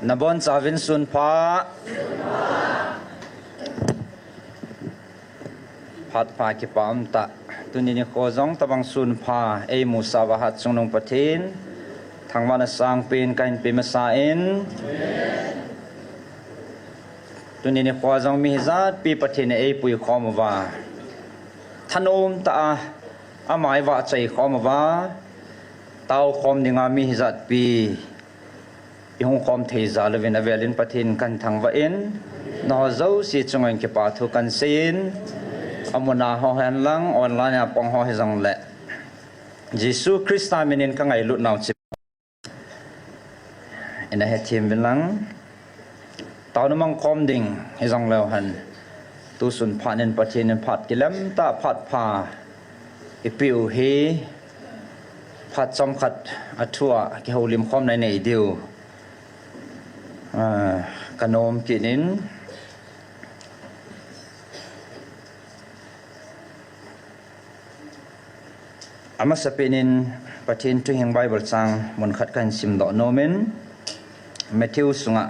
นบอนสาวินสุนพาพัดพากิปามตะตุนินิโคจงตะบังสุนพามุสาวหัดจงนงปะเทนทางวันสังเป็นกันเป็นมาสาอินตุนินิโคจงมีฮิจัดปีปะเทนปุยขอมวาทนมตาอามายว่าใจขอมวาเต้าขอมนิงามีฮิจัดปียงความเทจาลวินเวลินปะทินกันทางว่าอินนอเจ้าสิจงเงินเก็บปาทุกันสินอามุนาหอหันลังออนไลน์ปองหอให้จังเละยิสุคริสต์มินินกังไงลุดนาวจิบอินเฮทีมเป็นลังตอนมังคอมดิ่งให้จังเลวหันตุสุนผ่านินปะทินผัดกิเลมตาผัดพาอิปิวเฮผัดจอมขัดอัทัวเกี่ยวลิมคอมในเดียวขนมกินินอามาสเปนินปะทินทุยแห่งไบเบิลสังมันขัดกันสิมดอกโนเมนเมทิวสุงะ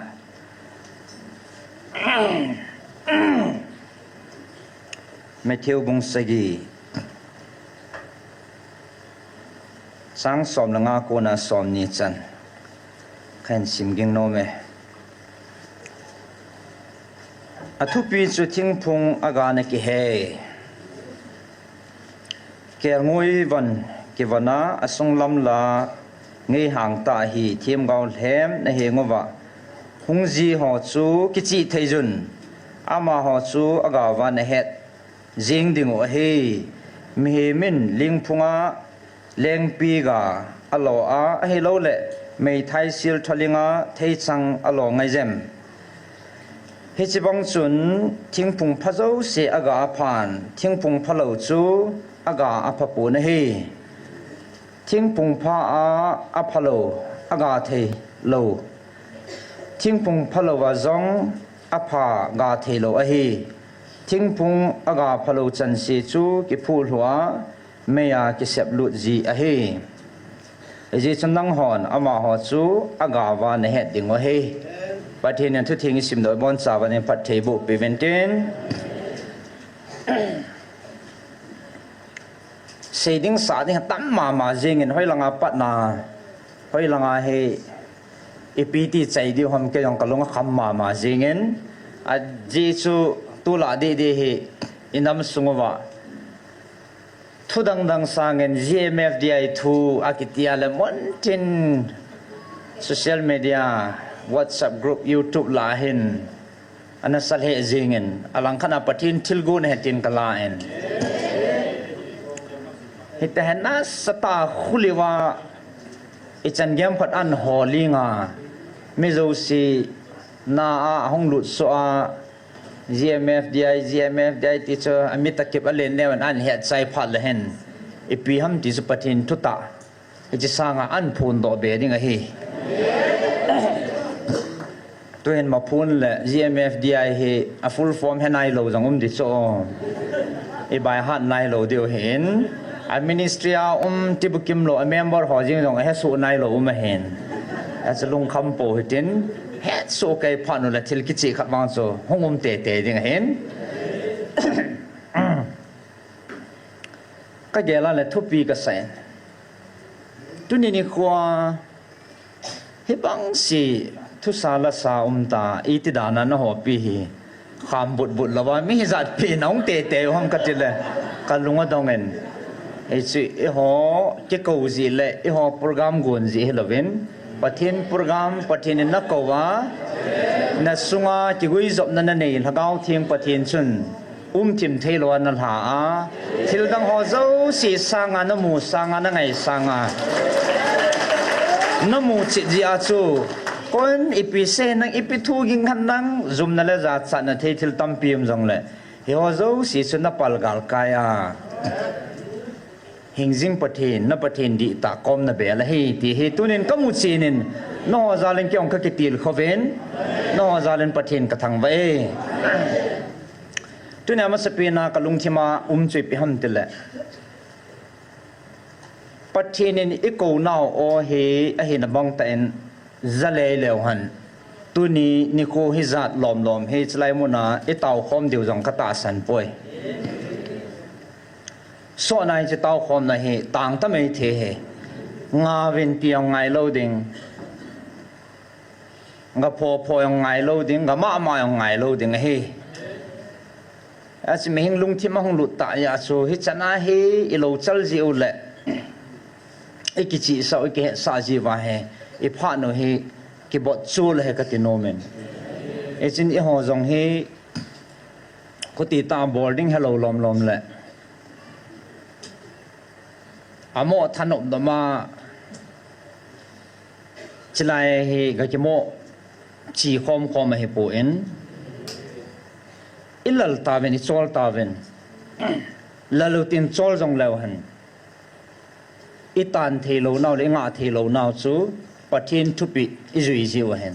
เมทิวบุงสกีสังสอมละงาโกนาสอมนิจันขันสิมกิงโนเมอทุปีจุทิ้งพงอากาศกิเฮเกี่ยงวยวันกิวนาอสงลำลาเงยห่างตาหีเทียมเกาแหลมในเหงวะหงจีหอจูกิจิไทยจุนอามาหอจูอากาศวันเฮ็ดจิงดิ่งวะเฮมีเฮมินลิงพงอาเลงปีกาอโลอาเฮโลเล่ไม่ไทยซิลทลิงาไทยจังอโลไงเจมเฮจิบังจุนทิ้งพุงพะเจ้าเสียอากาผ่านทิ้งพุงพะเหลาจูอากาอภปูนเฮทิ้งพุงพะอภโลอากาเทโลทิ้งพุงพะเหลวจงอภากาเทโลเฮทิ้งพุงอากาพะโลจันเสียจูกิพูดหัวเมียกิเสบลุจีเฮเจจันนังหอนอามาหอจูอากาวันเฮดดิ่งวะเฮปะเทนันทุทิ้งสิมโดยบอนสาวันปัดเทบุปิเวนตินเสดิ้งสาดิ้งตั้มมาเจงินห้อยลังอาปัดนาห้อยลังอาเฮอีปีติใจดิวหอมเกยองกะลงคำมาเจงินอาเจจูตุลาดีเฮอินดัมสุงวะทุดังสังเงิน GMFDI ทูอากิติอาเลมอนตินโซเชียลมีเดียWhatsApp group YouTube lahin ana salhe zingin alang khana patin tilgun hetin kalain hitahna sata khuliwa ichan gem phat an holinga mizosi na a honglut so a GMFDI teacher amitakip alen newan an het sai phat lehen ipi ham ti su patin tuta ichi sanga an phun do be dinga hiตัวเห็นมาพูนแหละ GMFDI เฮa full form ให้นายโลจังดิโซไอบายฮัดนายโลเดียวเห็น administrator ที่บุกิมโล member หอจิงจงให้สู้นายโลมาเห็นอาจจะลงคำโปรหิตินเฮ็ดสู้ไกพันนู่นแหละทิลกิจิขับมาโซห้องเตะจิงเห็นก็เจริญเลยทุกปีก็เสร็จตุนี่นี่ควาให้บังสิทุสาลสาตาอิติดานันหอปีขามบุตรละว่าไม่จัดปีน้องเตะห้องกัดจิเลยกันลุงว่าตองเงินไอ้สิไอ้หอเจ้ากูสิเลยไอ้หอโปรแกรมกุนสิเฮลวินปะเทนโปรแกรมปะเทนนักกว่านัสุงาจิกุยจบนั่นนี่ละก้าวเทียงปะเทนชุนทิมเทลวันนั่นหาทิลดังหอเจ้าสิสร้างงานนมูสร้างงานไงสร้างงานนมูจิตอาจูคนอีพีเซนังอีพีทูกิงขันนังซุมนั่นแหละจัดสรรเททิลตัมพิมจงเลยเฮียว่าเจ้าสิสุนับปัลกาลกายาหิงจิงปะเทนนับปะเทนดีตากอมนับเบลเฮตีเฮตุนินก็มุจีนินนอซาเลนเกี่ยงกับกิติลขวินนอซาเลนปะเทนกระทังไว้ตุนี่มาสเปนากลุงที่มาจุยพิหัมติละปะเทนินอีโกนาวโอเฮอเฮนบังเตนจะเลยเหลวหัน tu ni ko hi zat lom he chlai mu na e tau khom diu jong ka ta san poi so nai che tau khom na he tang ta mai the he nga vin piang ngai lo ding nga po ngai lo ding nga ma ngai lo ding he as me hing lung thi ma hong lut ta ya so hi chana he i lo chal ji u le e ki chi sa ke sa ji wa he i pha no he ki bot chu le ka ti no men e chin i ho jong he ko ti ta boarding hello lom le amo thanom da ma chlai he ga ki mo chi khom he po en ilal taven ichol taven lalutin chol jong law han itan thelo naw le nga thelo naw chu pathin thupi izui jiw hen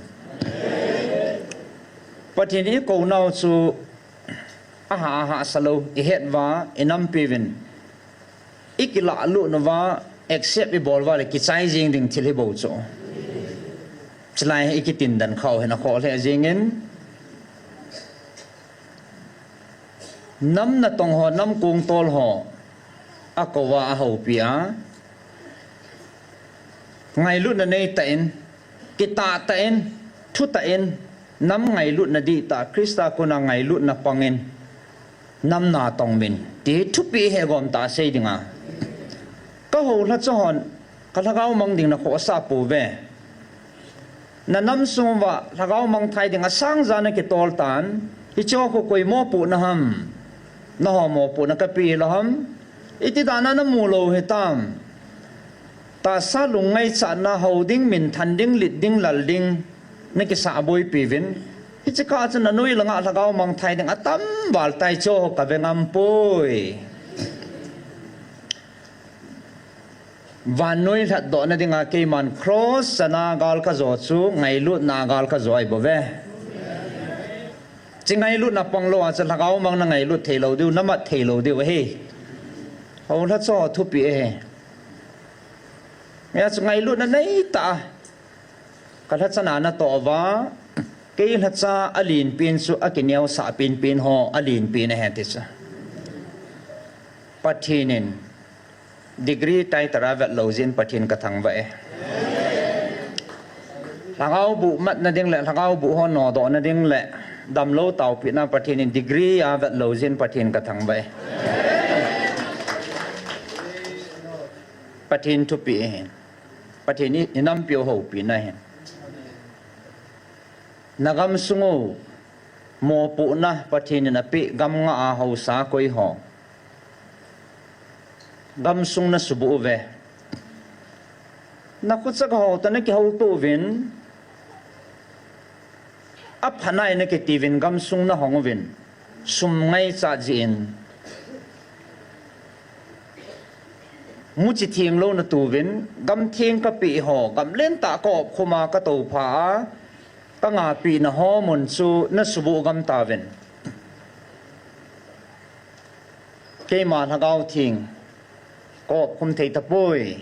pathin I ko naw chu aha salo I het wa enam pevin ikila lu no wa accept I bol wa le ki chai jing ding thil he bo chu chlai ikitin dan khaw hen a kho le jingen nam na tong ho nam kung tol ho akowa a ho pia ngai lut na nei ta in kita ta in thu ta in nam ngai lut na di ta krista ko na ngai lut na pangin nam na tong min ti thu pi he gom ta sei dinga ka ho la chon ka lagaw mang ding na kho sa pu ve na nam sum wa lagaw mang thai ding a sang za na ki tol tan I cho ko koi mo pu na ham na ho mo pu na ka pi la ham iti dana na mu lo he tam ta sa lung ngai cha na holding min than ding lit ding lal ding na ki sa boy pi vin hi cha ka cha na noi langa lagaw mang thai ding atam wal tai cho ka ve ngam poi van noi that do na dinga ke man cross sana gal ka zo chu ngai lut na gal ka zo ai bo ve chính ngay lúc nạp bằng lo à chắc là gạo mang ngay lúc thầy lâu điêu nắm mặt thầy lâu điêu he hầu hết cho thu bì he nghe chắc ngay lúc này ta cái hết sana na to va cái hết sa alin pin su akineo sa pin ho alin pin he thế sa pathinin degree tai tara vet lâu zin pathin ka thang vậy thằng bu mat na ding le thằng bu ho no do na ding le đam lâu tàu Việt Nam pathin in degree à vật lâu zin pathin cả thằng vậy pathin thu pi hen pathin ni nam piu ho pi na hen nagam sungu mo pu na pathin na pi gam nga a ho sa koi ho gam sung na subu ve na ku chak ho ta na ki ho tu vin ap hanai na ke tivin gam sung na hongvin sum ngai cha jin mu chi thieng lo na tu vin gam thieng ka pi ho gam len ta ko khuma ka to pha ta nga pi na ho mun chu na subu gam ta vin ke ma na gao thieng ko khum thei ta poi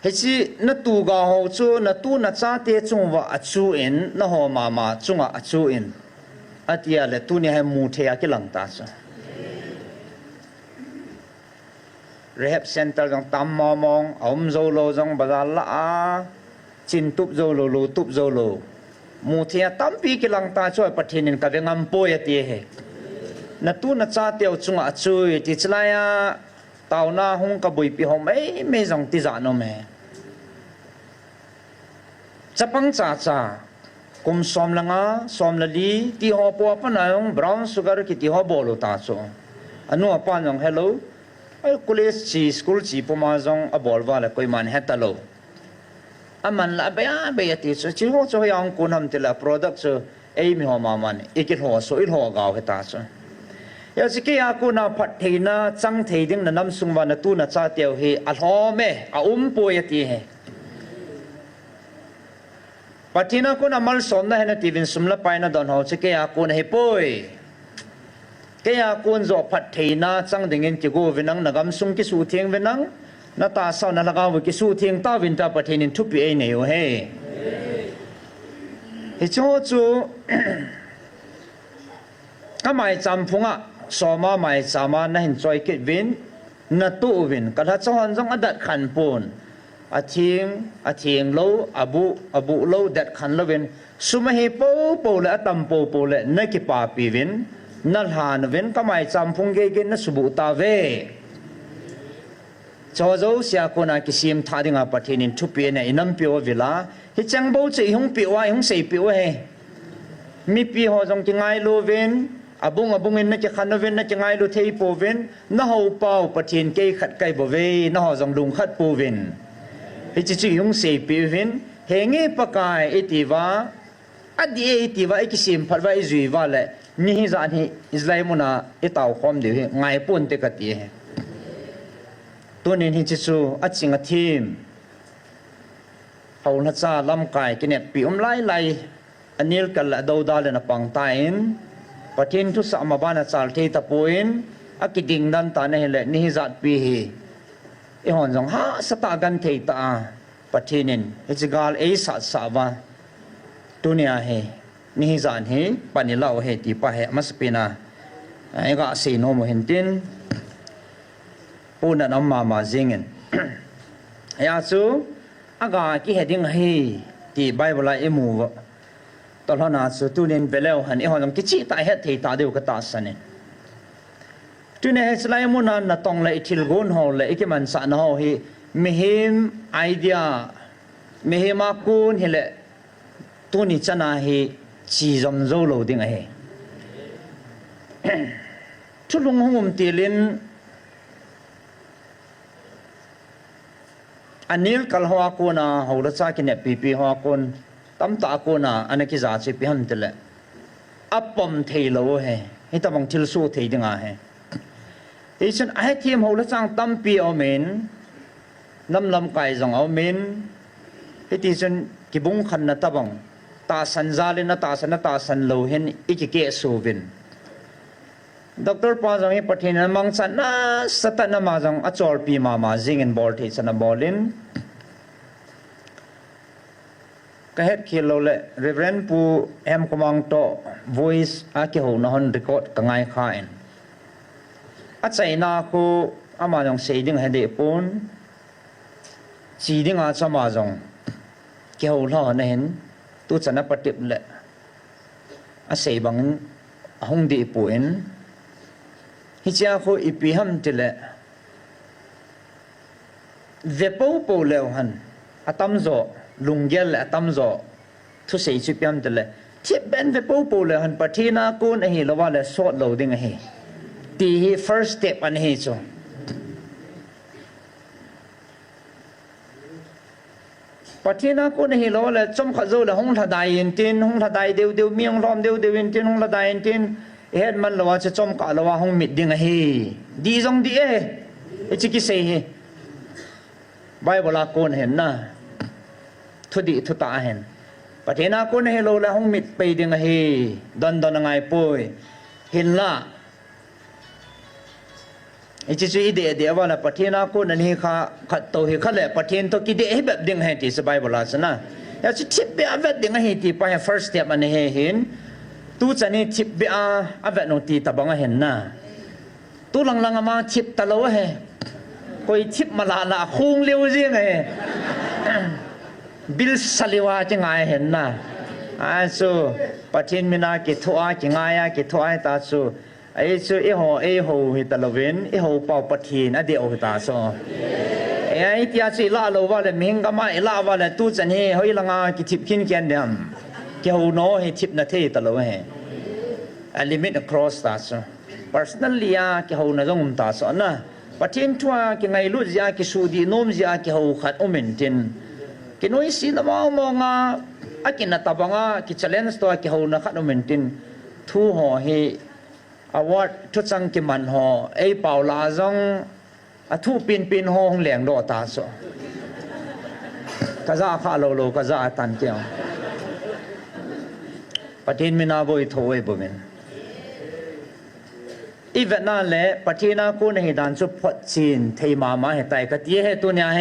he chi na tu ga ho chu na tu na cha te chung wa a chu in na ho ma chunga a chu in atia le tu ni ha mu the a ki lang ta cha rehab center jong tam mo mong om zo lo jong bazar la a chin tup zo lo tup zo lo mu the tam pi ki lang ta choi pathin in ka ve ngam poi atie he na tu na cha te chunga a chu ti chlaya tao na hung ka bui pi ho mai me jong ti za no me chapang cha kum som langa som lali ti ho po pa na yung brown sugar ki ti ho bolo ta so anu pa jong hello ai college chi school chi po ma jong a bol wa la koi man hetalo aman la ba ti so chi ho cho yang kun ham ti la product so ei mi ho ma man ikit ho so il ho gaw he ta so ya chi ke ya ku na phat theina chang thei ding na nam sung wa na tu na cha teu he a ho me a po ya ti he patina ko na mal som na hena tivin sumla paina don ho che ke ya ko na he poi ke ya kun zo phat theina chang dingin ki go vinang nagam sung ki su thieng vinang na ta sa na lagaw ki su thieng ta vin ta pathinin thupi ei nei ho he ฮิจูจูก็หมายจำพุงะสอมาหมายสามานะเห็นจอยกิดวินนัตุวินกระทัดจอนจงอดัดขันปูนอาทิงโลอบุโลดัดขันโลวินสุมาฮิปูเลอตัมปูเลนักกิปาปีวินนัลฮานวินก็หมายจำพุงเกกินนัสบุตาเวจอโจเสียคนอากิซิมท่าดิ่งอาปะเทนินทุปีเนี่ยอินัมปิววิลาฮิจังบูจะหงปิวหงเสปิวเฮมีปีหอจงจิงไงโลวินอบุงอินนักขันวินนักจิงไงโลเทยปูวินน่าหูเป่าปะเทนเกยขัดไกบเวน่าหอจงลุงขัดปูวินฮิจิหงเสปิวินเฮงเอปะกายอิติวาอดีเอติวาอิกิซิมพัดว่าอิจุยวาเลนี่ฮิจานฮิอิสลามุนาอิตาวคอมเดียวเฮไงปุ่นเตกตีเฮตัวนี้ที่จูอัดสิงห์ทีมเอาหน้าจ้าลำกายกินเนี่ยปีไล่อันนี้กันละดาวดาเลนปังตายน์ปะเทนทุสามาบ้านจัลเทตะปุยน์อักดิ่งดันตาเนี่ยเลยนี่จัดปีเฮไอหอนจงฮะสตากันเทตาปะเทนินเฮจิกาลเอสัตสาวะตัวนี้เฮนี่จัดเฮปานิลาเฮติปะเฮมัสปินาไอ้ก็สีโนโมเห็นตินปูนันอมมาจิงเงินยาสูอากาศที่เห็นให้ที่ไบเบิลเอมูวตอนนั้นสูตุนินเบลล์หันไอหอนกิจิตาเฮติตาเดียวกับตาสันนตุเนสไลมุนันนัตองเลยทิลกุนฮอลเลยที่มันสันฮอฮีมิฮิมไอเดียมิฮิมากุนเฮเลตุนิชนะฮีชีจอมโจโลดิ้งเฮทุลุงหงมตีลินอันนี้กัลหัวกูน่ะหัวรัชกินเนี่ยปีหัวกูนตั้มตากูน่ะอันนี้กิจการสิพิหันติเลยอัปปมเทโลเฮให้ตาบังทิลสูเทดิงาเฮที่ฉันไอ้ทีมหัวรัชจังตั้มปีเอาเมนน้ำลำไก่จงเอาเมนที่ฉันกิบุงขันนัตบังตาสันซาลินตาสันโลเห็นอีกเกสูวินดร.ปาจังให้ประเทศนั้นมังสันน่าสตันมาจังอัจฉริปีมาจิงอินบอลที่สนามบอลินก็เหตุคิดเราเลยเรเวนปูเอ็มกมังโต voice อาเกี่ยวกับนรีคอร์ดกังไงข้าเองอาศัยนาคูอามาจังเสียดิ้งให้เด็กปูนสีดิ้งอาจจะมาจังเกี่ยวกับเราเนี่ยเห็นตัวฉันนับปฏิบัติเลยอาศัยบางห้องเด็กปูนฮิจาโคอีพีฮัมติเลเวปูเลวหันอัตมโซลุงเยลอัตมโซทุเสียชีพิมติเลที่เป็นเวปูเลวหันปะทีนากูนเฮลว่าเลสอดโลดิ้งเฮตีฮี first step อันเฮโซปะทีนากูนเฮลว่าเลจอมขจูเลห้องทดายอินตินห้องทดายเดียวมีองรอมเดียวอินตินห้องทดายอินตินเฮ็ดมันละว่าจะจอมกะละว่าห้องมิดดิ้งเฮดีจงดีเอจิกิเซเฮไบเบิลกูนเห็นนะทุดิทุตาเห็นประเทศนากูนเฮโลละห้องมิดไปดิ้งเฮดันไงป่วยเห็นละจิจุอีเดียว่าละประเทศนากูนนี่ค่ะขัดโตเฮขัดแหละประเทศตัวกิเดเฮแบบดิ้งเฮที่สบายเบิลสนะอยากจะทิปเบอเวดดิ้งเฮที่ไป first step มันเฮเห็นตู้จะนี่ทิปเบียอาเวโนตีตะบังเห็นนะตู้หลังมาทิปตะโลเฮคอยทิปมาละคงเลี้ยวจริงไงบิลสลิวาจะไงเห็นนะสูปัจจิมินากิทัวจะไงกิทัวตาสูสูเอโหฮิตะลวินเอโหเป่าปัจจินอเดียวตาสูที่อาศัยละโลว่าเลยมิงก็มาละว่าเลยตู้จะนี่เฮ้ยละงากิทิปกินแกนเดียมเกี่ยวโน้ให้ทิพนาทีตลอดเฮlimit across ตาส personally เกี่ยวน่าจงตาสนะประเทศทั่วกี่ไงรู้จักกี่สุดีโน้มจักกี่หัวขัดอมินตินกี่น้อยสินะมองกินนัตบังกี่ challenge ตัวกี่หัวนักขัดอมินตินทู่หัวเฮอวอร์ดทุกสังกี่มันหัวไอ้เป่าลาจงทู่ปีนหัวเหลียงโดตาสกะจะข้าโลกะจะตันเกี่ยวปฏิมินาบุยถอยบุมินอีเวนั่นแหละปฏินากูในด้านสุพจีนเทมาเหตุใดก็ที่เหตุเนี่ยเฮ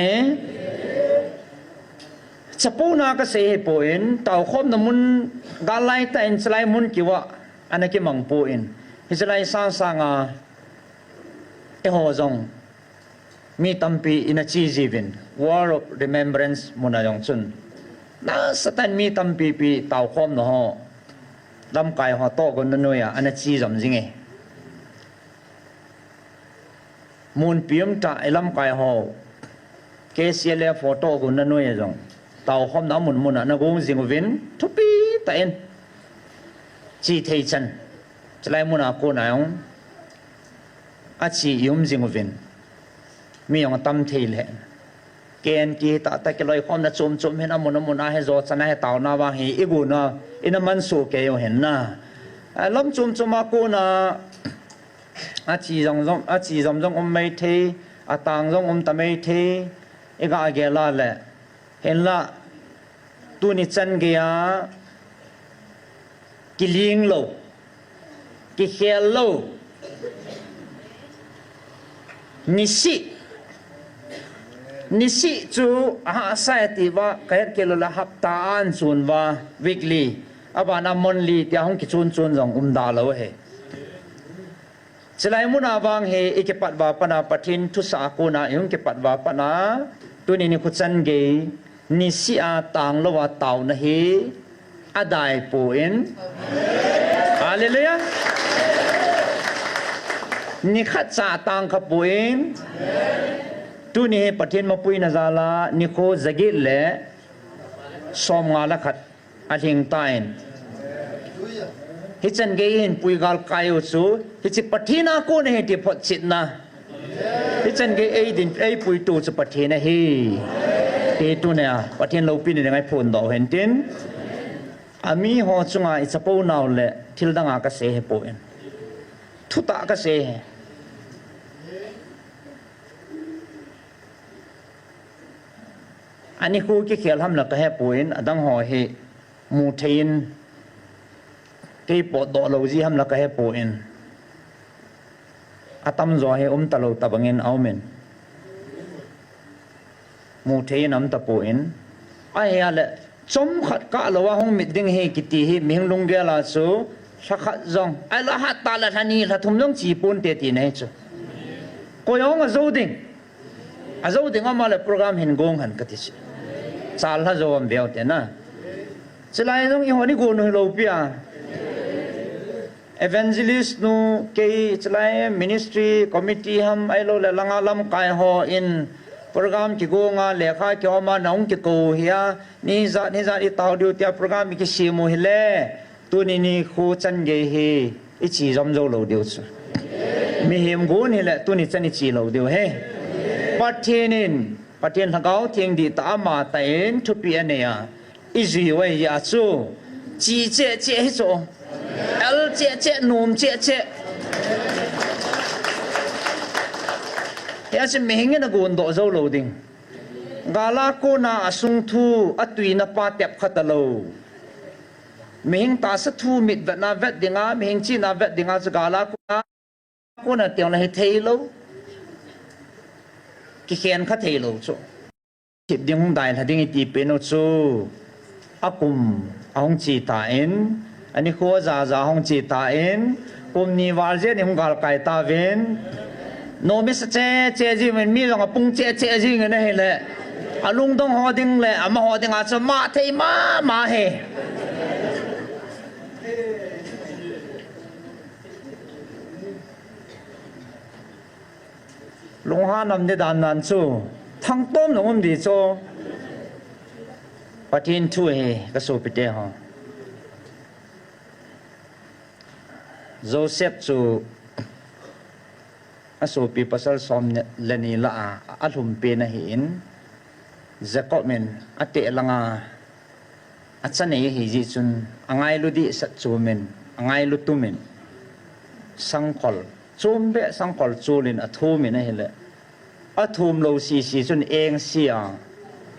จะปูนาก็เสียปูอินเต่าคมน้ำมันกาไลแต่อินสไลมุนกี่ว่าอันนี้กี่มังปูอินอิสไลสร้างเอโฮจงมีตั้มปีอินชีจีวิน War of Remembrance มุนายองจุนน่าสตันมีตั้มปีเต่าคมนะฮะลำไก่หัวโตกันนั่นเลยอันนี้ชีจำจริงไงมูลพิมพ์จะไอ้ลำไก่หัวเคสเล่โฟโต้กันนั่นเลยจังเต่าคมน้ำมุนนะกูจริงวินทุบปีแต่เอ็นจีเทชันจะไล่มุนอากูนายองอาชียุมจริงวินมีอย่างตั้มเทเลเกณฑ์กีตาแต่ก็เลยความน่าจุ่มเห็นน้ำมุนให้โจทย์ให้เต่าหน้าว่าให้อีกูนะอินมันสู้เกี่ยวเห็นนะล้มจุ่มมากูนะอาชีจงไม่เทอาต่างจงตะไม่เทอีกอาเกล่าแหละเห็นละตัวนี้จันเกียกิลิงโลกิเขลโลนิสิจูใส่ติว่าใครเกี่ยวกับฮับตาอันส่วนว่าวิกฤตอาบานามอนลีที่ห้องกิจจุนจงดาลาวเหสลายมุนาวังเหอีกปัดว่าปนาปทินทุสากูนายุงกปัดว่าปนาตัวนี้ขุจันเกนิสิอาตังลวาเตานะเฮอดายปูอินฮาเลลูยานิขัดซาตังขปูอินตัวนี้ปทินมาปุยนาซาลานิโคซากิเลสอมงาลขัดอาทิงตายฮิจันเกยินปุยกาลกายอุสุฮิจิปทินากูเนี่ยที่พอจิตนะฮิจันเกยดินปุยตูจะปทินะฮีตัวเนี่ยปทินเราปีนี่ยังไงพูนดอกเห็นตินอามีหัวจุงอิสปูนาวเละทิลดังอากาเสหปูอินทุตากาเสหอันนี้คู่ที่เขียนทำหลักแห่ปูอินดังห่อเหมูเทนที่ปอดดอกเราจีทำหลักแห่ปูอินอาตัมจ่อให้ตะลุตะบังเงินเอาเมนมูเทนตะปูอินไอ้ยาเละจมขัดกะเราว่าห้องมิดดิ้งเฮกิตีเฮมิงลุงเกลาสูสักขัดจงไอ้ละหัตตาละทันีละทุ่มจงจีปุ่นเตตีเนี่ยจูก็ยังอาโจดิ้งอามาเลยโปรแกรมเห็นกงหันกติชสาลฮะโจมเบียวเตนะจะไล่ตรงอีหัวนี่กูนู่นเราเปียevangelist นู่เกย์จะไล่ ministry committeeฮัมไอ้เราเลยลังอาลัมกายหัวอินโปรแกรมที่กูงาเลขาเกี่ยวมาหนองที่กูเฮียนี่จะอีตาวดูที่โปรแกรมมีกี่ชิมุฮิเล่ตัวนี้คู่จันเกย์อีจีจอมโจเราเดียวสุมีเห็มกูนี่แหละตัวนี้จันอีจีเราเดียวเฮปัจเจนทั้งเขาเทียงดีตามาแต่เอ็นทุบเปียเนี่ยอิจิไว้ยาจูจีเจให้โจเอลเจนุ่มเจเฮ้ยฉันไม่เห็นนะกูอันโดเจ้าโลดิ้งกาลากูน่าสุงทูอัตุยน่าปาเต็บขัดโลไม่เห็นตาสัตทูมิดเวน่าเวดดิ้งอ่ะไม่เห็นจีน่าเวดดิ้งอ่ะจะกาลากูน่าเตียงน่าให้เทโลกิเขียนขัดเทโลจูทิบดิ้งหุ่นได้ถ้าดิ้งอีตีเป็นโจูอากุมอาหงจีตาเอ็นอันนี้ขัวจ่าหงจีตาเอ็นกุมนิวาร์เจนี่หงกาลไก่ตาเวนโนมิสเจจีมันมีอย่างปุ่งเจจีเงี้ยนะเห็นเลยอาลุงต้องหอดิ้งเลยอามาหอดิ้งอาจะมาเทมาเฮลุงฮานำเดดานนันซูทั้งต้มหลงมันดีโซปะทินช่วยก็สู้ไปเด้อฮะโจเซฟซูอาสูปีปัสสาวะสมเนี่ยเลนีละอาลุมเปนะเห็นจะก็เหม็นอาเตะลังอาชันเนี่ยเฮจิจุนอ่างไงลุดีสัตจูเมนอ่างไงลุตุเมนสังคอลจูมเบะสังคอลจูลินอาทูมินะเห็นเลยอาทูมโลซีจุนเองเสีย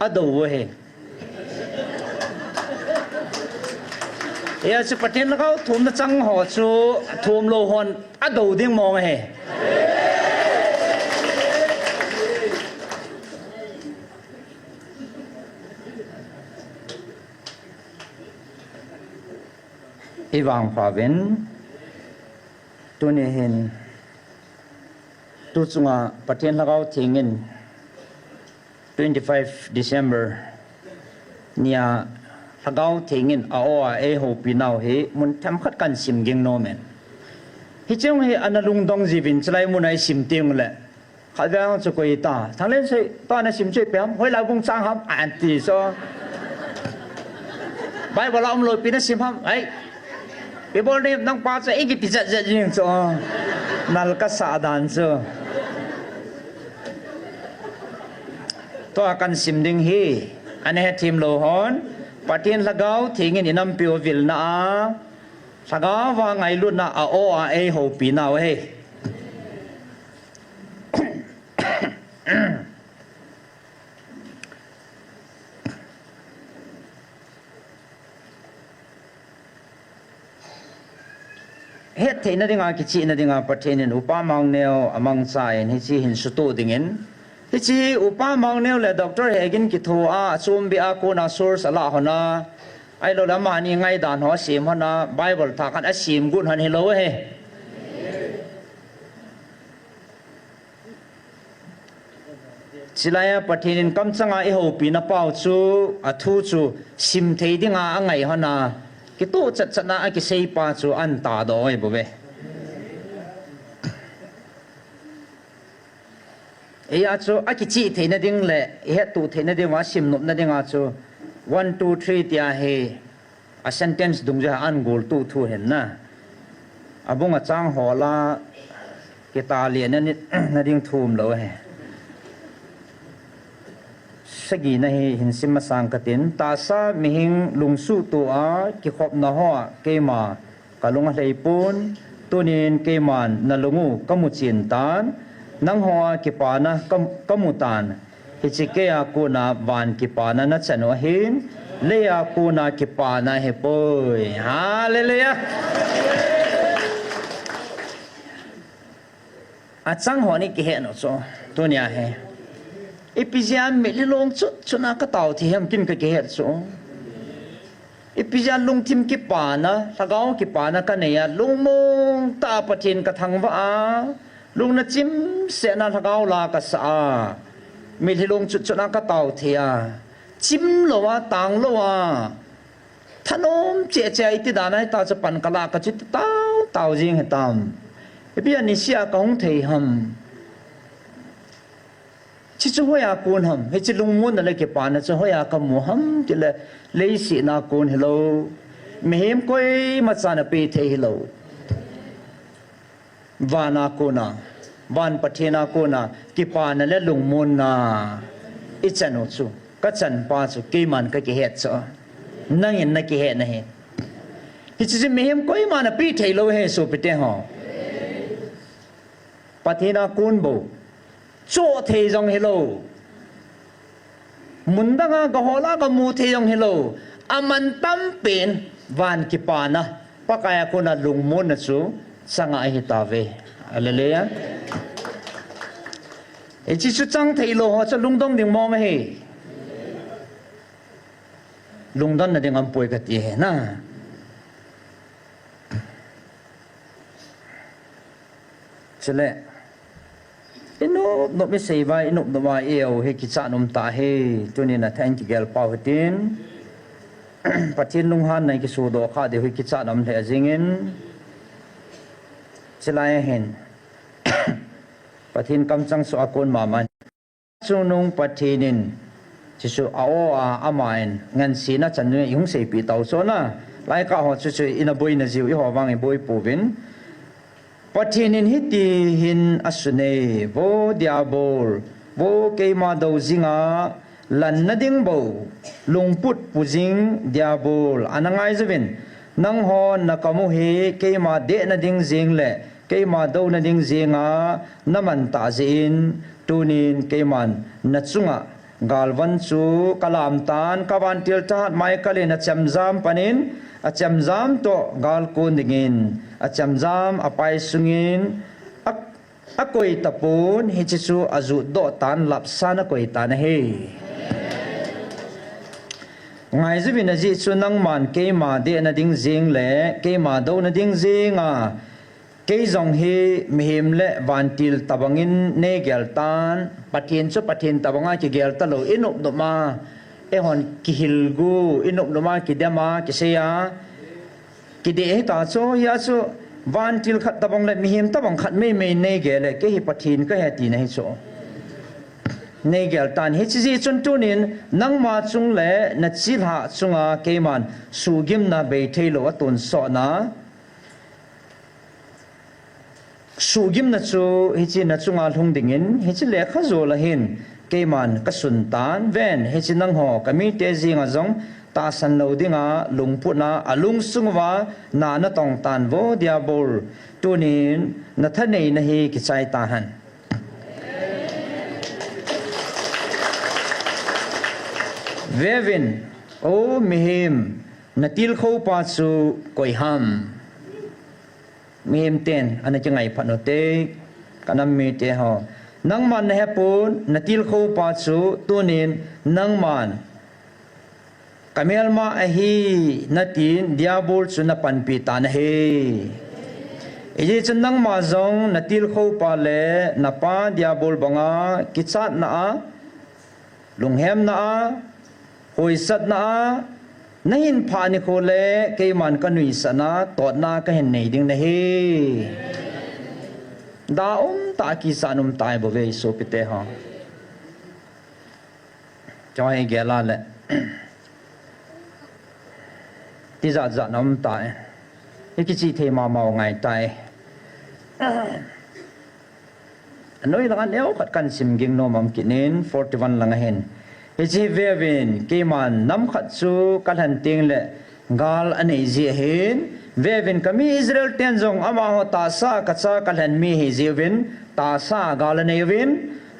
อาดูเฮเฮ้ยสิปะเทนเขาทูมนะจังหัวจูทูมโลฮอนอาดูดิ้งมองเฮ hi wang phavin tuni hin tu chunga pathian lagau thingin 25 December nia lagau thingin aoa e ho pinau he mun tham khat kan sim geng no men hi chung he analung dong jivin chlai munai sim ting le khadang chu koi ta thanglen se ta na sim che pem hoi la bung chang ham anti so bai bola om loi pina sim ham ai be bol ne nang pa cha igi pi ja jing so nal ka sa dan so to akan sim ding hi ane he tim lo hon patien lagau thingin inam pio vil na a saga wa ngai lu na a o a e ho pi na he hết thế nó đi ngang cái chị nó đi ngang bát thiên nên upa mang neo amang sai nên chị hình số tu dingen thì chị upa mang neo là doctor hegin cái thua à zoom bị cô na source là hona ai lo làm mà ni ngay đàn họ sim hona bible thà kan sim gun han hello he chỉ là bát thiên nên cắm chăng ai hậu pin na bao chu à thu chu sim thấy đi ngang ngay hona cái tổ chất chất na cái xây pa chu an ta đó ấy bố về ấy à chu à cái chị thấy nó đinh lệ hết tụ thấy nó đinh hóa sim nộp nó đinh à chu 1 2 3 tia he a sentence dung ra an gol tu thu hen na abung a chang ho la cái ta liền nó đinh thum lo he sagi na hi hin sim sang katin ta sa mihing lungsu tu a ki khop na ho ke ma kalung hlei pun tunin ke man na lungu kamu chin tan nang ho ki pa na kamu tan hi chi ke a ku na van ki pa na na chano hin le a ku na ki pa na he poi hallelujah a chang ho ni ki he no so tunia he Epizian me long chút na ka tàu thì hem kin ka ke het so Epizian lung tim ki pa na lagaw ki pa na ka ne lung mong ta pathin ka thang wa lung na chim se na lagaw la ka sa me long chút na ka tàu thì chim lo wa tang lo wa thanom che che ti da na ta cha pan ka la ka chit tao jing hetam Epizian ni sia ka hong thei ham chỉ cho hoa côn hầm hay chỉ lung muốn là cái bàn cho hoa cầm mùa hầm thì là lấy xị na côn hello mẹ em coi mà sao nó bị thế hello vana cona van pathena cona cái bàn là lung muốn na ít chân nó chú các chân pa chú cái man cái hết cho năng in cái hết này thì chỉ mẹ em coi mà nó bị thế hello hay số bị thế hả pathena côn bộ cho thế dòng hello muốn đăng cái họ là cái mua thế dòng hello aman tâm pin van kipana pakaya ko na lungmon na su sanga hitave hallelujah e chi su chang thei lo ho cha lungdong ding mom he lungdon na ding am poi ka ti he na chele ino no me sei vai ino no wa eo he ki cha nom ta he tunin na thank you gel pau tin pathin lung han nai ki su do kha de he ki cha nam the jingin chilai hen pathin kam chang su akon ma man chu nung pathinin chi su ao a amain ngan si na chan ne yung sei pi tau so na lai ka ho chu chu ina boi na jiu i ho wang e boi pu vin Pathinin hiti hin asune vo diabol vo keima do zinga lan na ding bo lungput pujing diabol anangai zawin nang hon na kamu he keima de na ding jing le keima do na ding jinga naman ta zin tunin keiman na chunga galwan chu kalam tan kawan til ta mai kale na chamzam panin a chamzam to gal ko ningin a chamzam apai sungin akoi tapun hi chu azu do tan lapsana koi tan he ngày giúp mình là gì cho năng màn cây mà để na đinh riêng lẽ cây mà đâu na đinh riêng à cây dòng hi mihim lẽ van til tabangin ne gel tan patien cho patien tabanga ki gel ta lo inop no ma e hon ki hilgu inop no ma ki dema ki seya ki de ta cho ya cho van til khat tabang le mihim tabang khat me me ne gel le ke hi pathin ka he ti na hi cho ne gel tan hi chi chun tunin nang ma chung le na chil ha chunga ke man sugim na be thelo atun so na sugim na chu hi chi na chunga lung dingin hi chi le kha zo la hin ke man ka sun tan ven hi chi nang ho kami te jinga jong ta san lo dinga lungpu na alung sungwa na na tong tan vo dia bol tunin na thanei na hi ki chai ta han Vevin o mihim natil kho pa chu koi ham mihim ten ana changai phanote kanam mi te ho nangman hepun natil kho pa chu tunin nangman kamelma ahi natin diabol chu na panpi tan he eje chen nangma jong natil kho pa le napa diabol banga kichat na a lunghem na a hoi sat na nahin phani kho le ke man ka nui sana tot na ka hen nei ding na he da ta ki sanum tai bo ve so pite ha choi gela le ti za za nam tai ki chi the ma mau ngai tai noi la neo khat kan sim ging no mam kinin 41 lang hen Eji vevin keman nam khat chu kalhan ting le gal ani ji hin vevin kami Israel ten jong ama ho ta sa kacha kalhan mi hi jewin ta sa gal ani win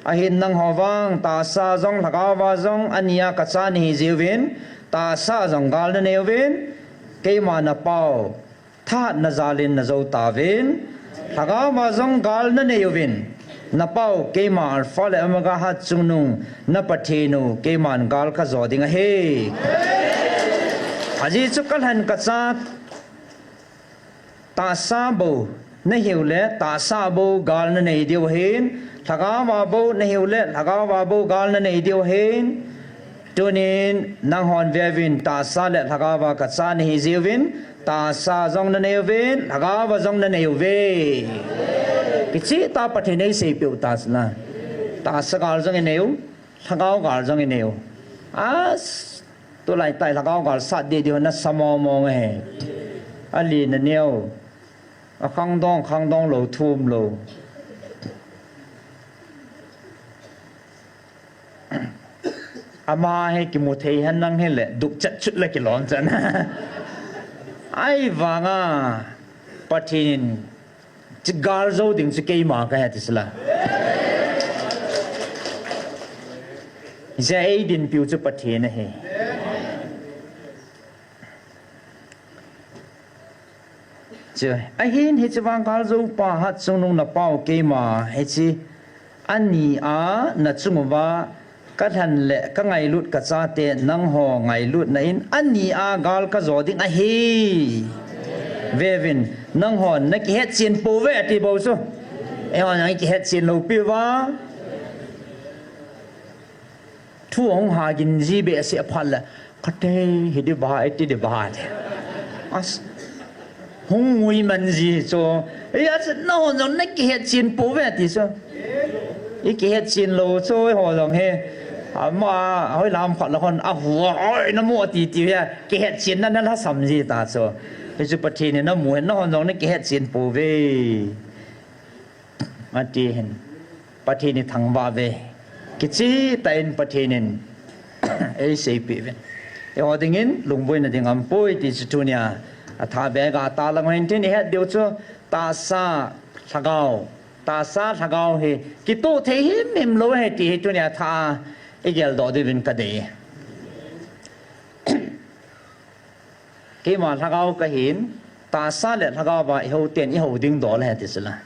ahin nang howang ta sa jong lagawa jong ania kacha ni jewin ta sa jong gal na newin keman na pau tha na zalin na zo ta win lagawa jong gal na newin napau keman fale amaga hat chungnung na pathenu keman gal kha zodinga he aji chukal han kacha ta sa bo na hiule ta sa bo gal na nei dio hin thaga wa bo na hiule thaga wa bo gal na nei dio hin tunin nang hon vevin ta sa le thaga wa kacha ni jiwin ta sa jong na nei vin thaga wa jong na nei ve kichi ta pathinei se piu ta sna ta sagal jong neu thagao gal jong neu as to lai tai thagao gal sat de dio na samo mo nge ali na neu a khang dong lo thum lo ama he ki mu thei han nang he le duk chat chut la ki lon chan ai wanga pathin gal zo ding chu ke ma ka hatisla ja ai din piu chu pathe na he che ai hin he chwang gal zo pa hat chung nung na pau ke ma he chi ani a na chungwa ka than le ka ngai lut ka cha te nang ho ngai lut na in ani a gal ka zo ding a he vevin nang hon na ki het chin po ve ti bo so e hon na ki het chin lo pi wa thu ong ha gin ji be se phal la khate hi de ba ti de ba as hong mui man ji so e ya na hon na ki het chin po ve ti so e ki het chin lo so ho long he mà hoi lam phật là con hùa oi nó mua tí tí ya ki het chin na na sam ji ta so cái chú bát này nó muốn nó hoàn toàn nó cái hết tiền bù về mà đi hen bát này thằng vào về cái gì tại bát này ấy sẽ bị về ở đây nghe lùng bôi này tiếng âm bôi thì chú nia thà bé gà ta là người trên hết điều cho ta sa thằng he cái tổ thế hiếm mềm lối hay thì chú nia thà cái giờ đó đi bên cái đấy cái mà thằng ao cái hiến ta xa lệ thằng ao vậy hậu tiền hậu đinh đó là thế là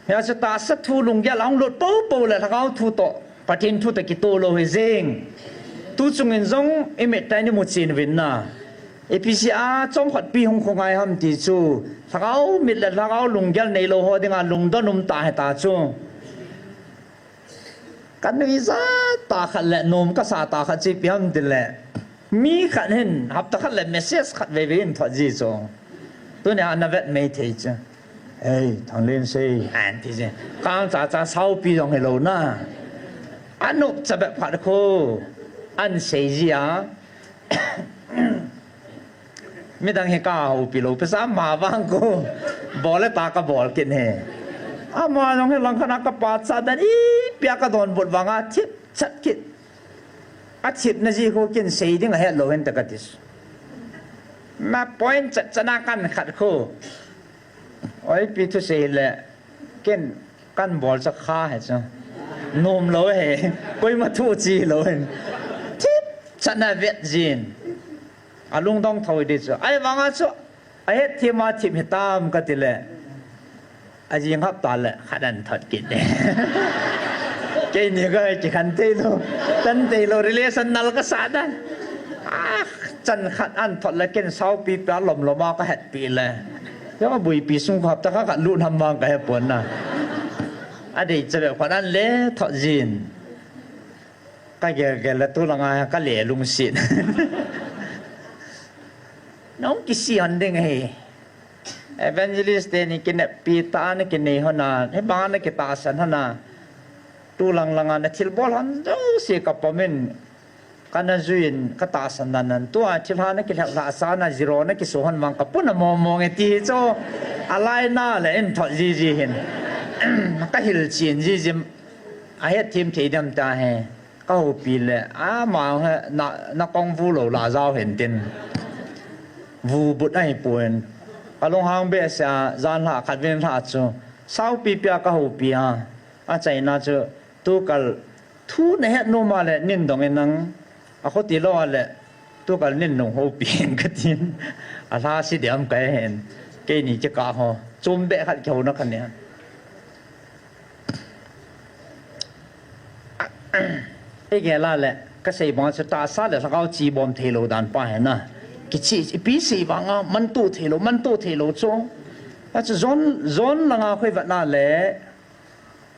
bây giờ ta sát thu lùng gia long lột bố bố là thằng ao thu to phát triển thu tại cái tô lô hay riêng tu tu chung in zong emet tai ni mu chin win na APCA chom khat pi hong khongai ham ti chu thakau mit la thakau lungyal nei lo ho dinga lungdonum ta he ta chu kan ni za ta khat le nom ka sa ta khat chi pi ham din le mi khat hen hap ta khat le message khat ve ve in tho ji chu tu ne an vet me thei chu hey thang len sei an ti je kang cha cha sau pi jong he lo na anu cha be phat ko an sei ji aไม่ดังให้ก้าวปีโลภาษามาบ้างกูบอลและตากระบอลกินเฮอามาลองให้ลังคณะกปาดซาดันอีเปียกระโดนบทวางอาทิตย์ชัดกิดอาทิตย์นั่นสิเขากินเสียดิ้งให้โลเห็นตะกัดิสมาพอยน์จะนากันขัดคู่ไอ้ปีทุเสียแหละกินกันบอลสักข้าเหรอโนมโลเฮกุยมาทูจีโลเห็นทิพชนะเวทจีนอาลุงต้องถอยดิจ้ะไอ้วางอ่ะจ้ะไอ้ที่มาทิมตามก็ติเลยไอ้ยิงขับตาเลยขัดันถอดกินเนี่ยแกนี่ก็จะขันเตโลตันเตโลเรเลสันนัลก็สาดันจันขัดอันถอดแล้วกินเสาปีปลาหล่มลมาก็เห็ดปีเลยแล้วก็บุยปีสุ่งขับตะข้ากัดลุ่นทำวางก็เห็ดปนนะอดีตจะแบบขัดอันเละถอดจีนก็แกแล้วตัวละงานก็เหล่ลุงศิลน้องกิสิอันเด้งเฮเอเวนเจลิสต์นี่กินปีตานี่กินนี่ฮนาให้บ้านนี่กิตาสันฮนาตูลังลังอันทิลบอลฮันดูสิกับปมินกันนั่นจุนกตาสันนั้นตัวทิลฮานี่กิลาสานาจิโรนี่กิสุฮันวังกับปุ่นมองไอ้ที่โจอะไรน่าเลยอินทอจีจีเห็นก็ฮิลจีนจีจิมไอ้ทีมที่ดำตาเฮก็หูปีเลยมาเฮนักกองฟูโลลาเจ้าเห็นตินวูบุตรไอ้ปวนอารมณ์หางเบสจานละขัดเวนละจูสาวปีเปียก็หูปีอาใจน่าจะตัวกัลทูเนี่ยโนมาเลยนินดงเองนังเขาตีล้อเลยตัวกัลนินดงหูปีก็ทิ้งอาลาสิเดียมก็เห็นแกนี่จะกาหัวจุ่มเบะขัดเขียวนักเนี่ยไอ้แกล่ะแหละก็ใส่บอลสตาร์ซาเลยสักเอาจีบอมเทโลดันไปนะกิจปีสีบางมันตู้เทโลจ้องอาจจะย้อนลังอาคุยวันนั้นแหละ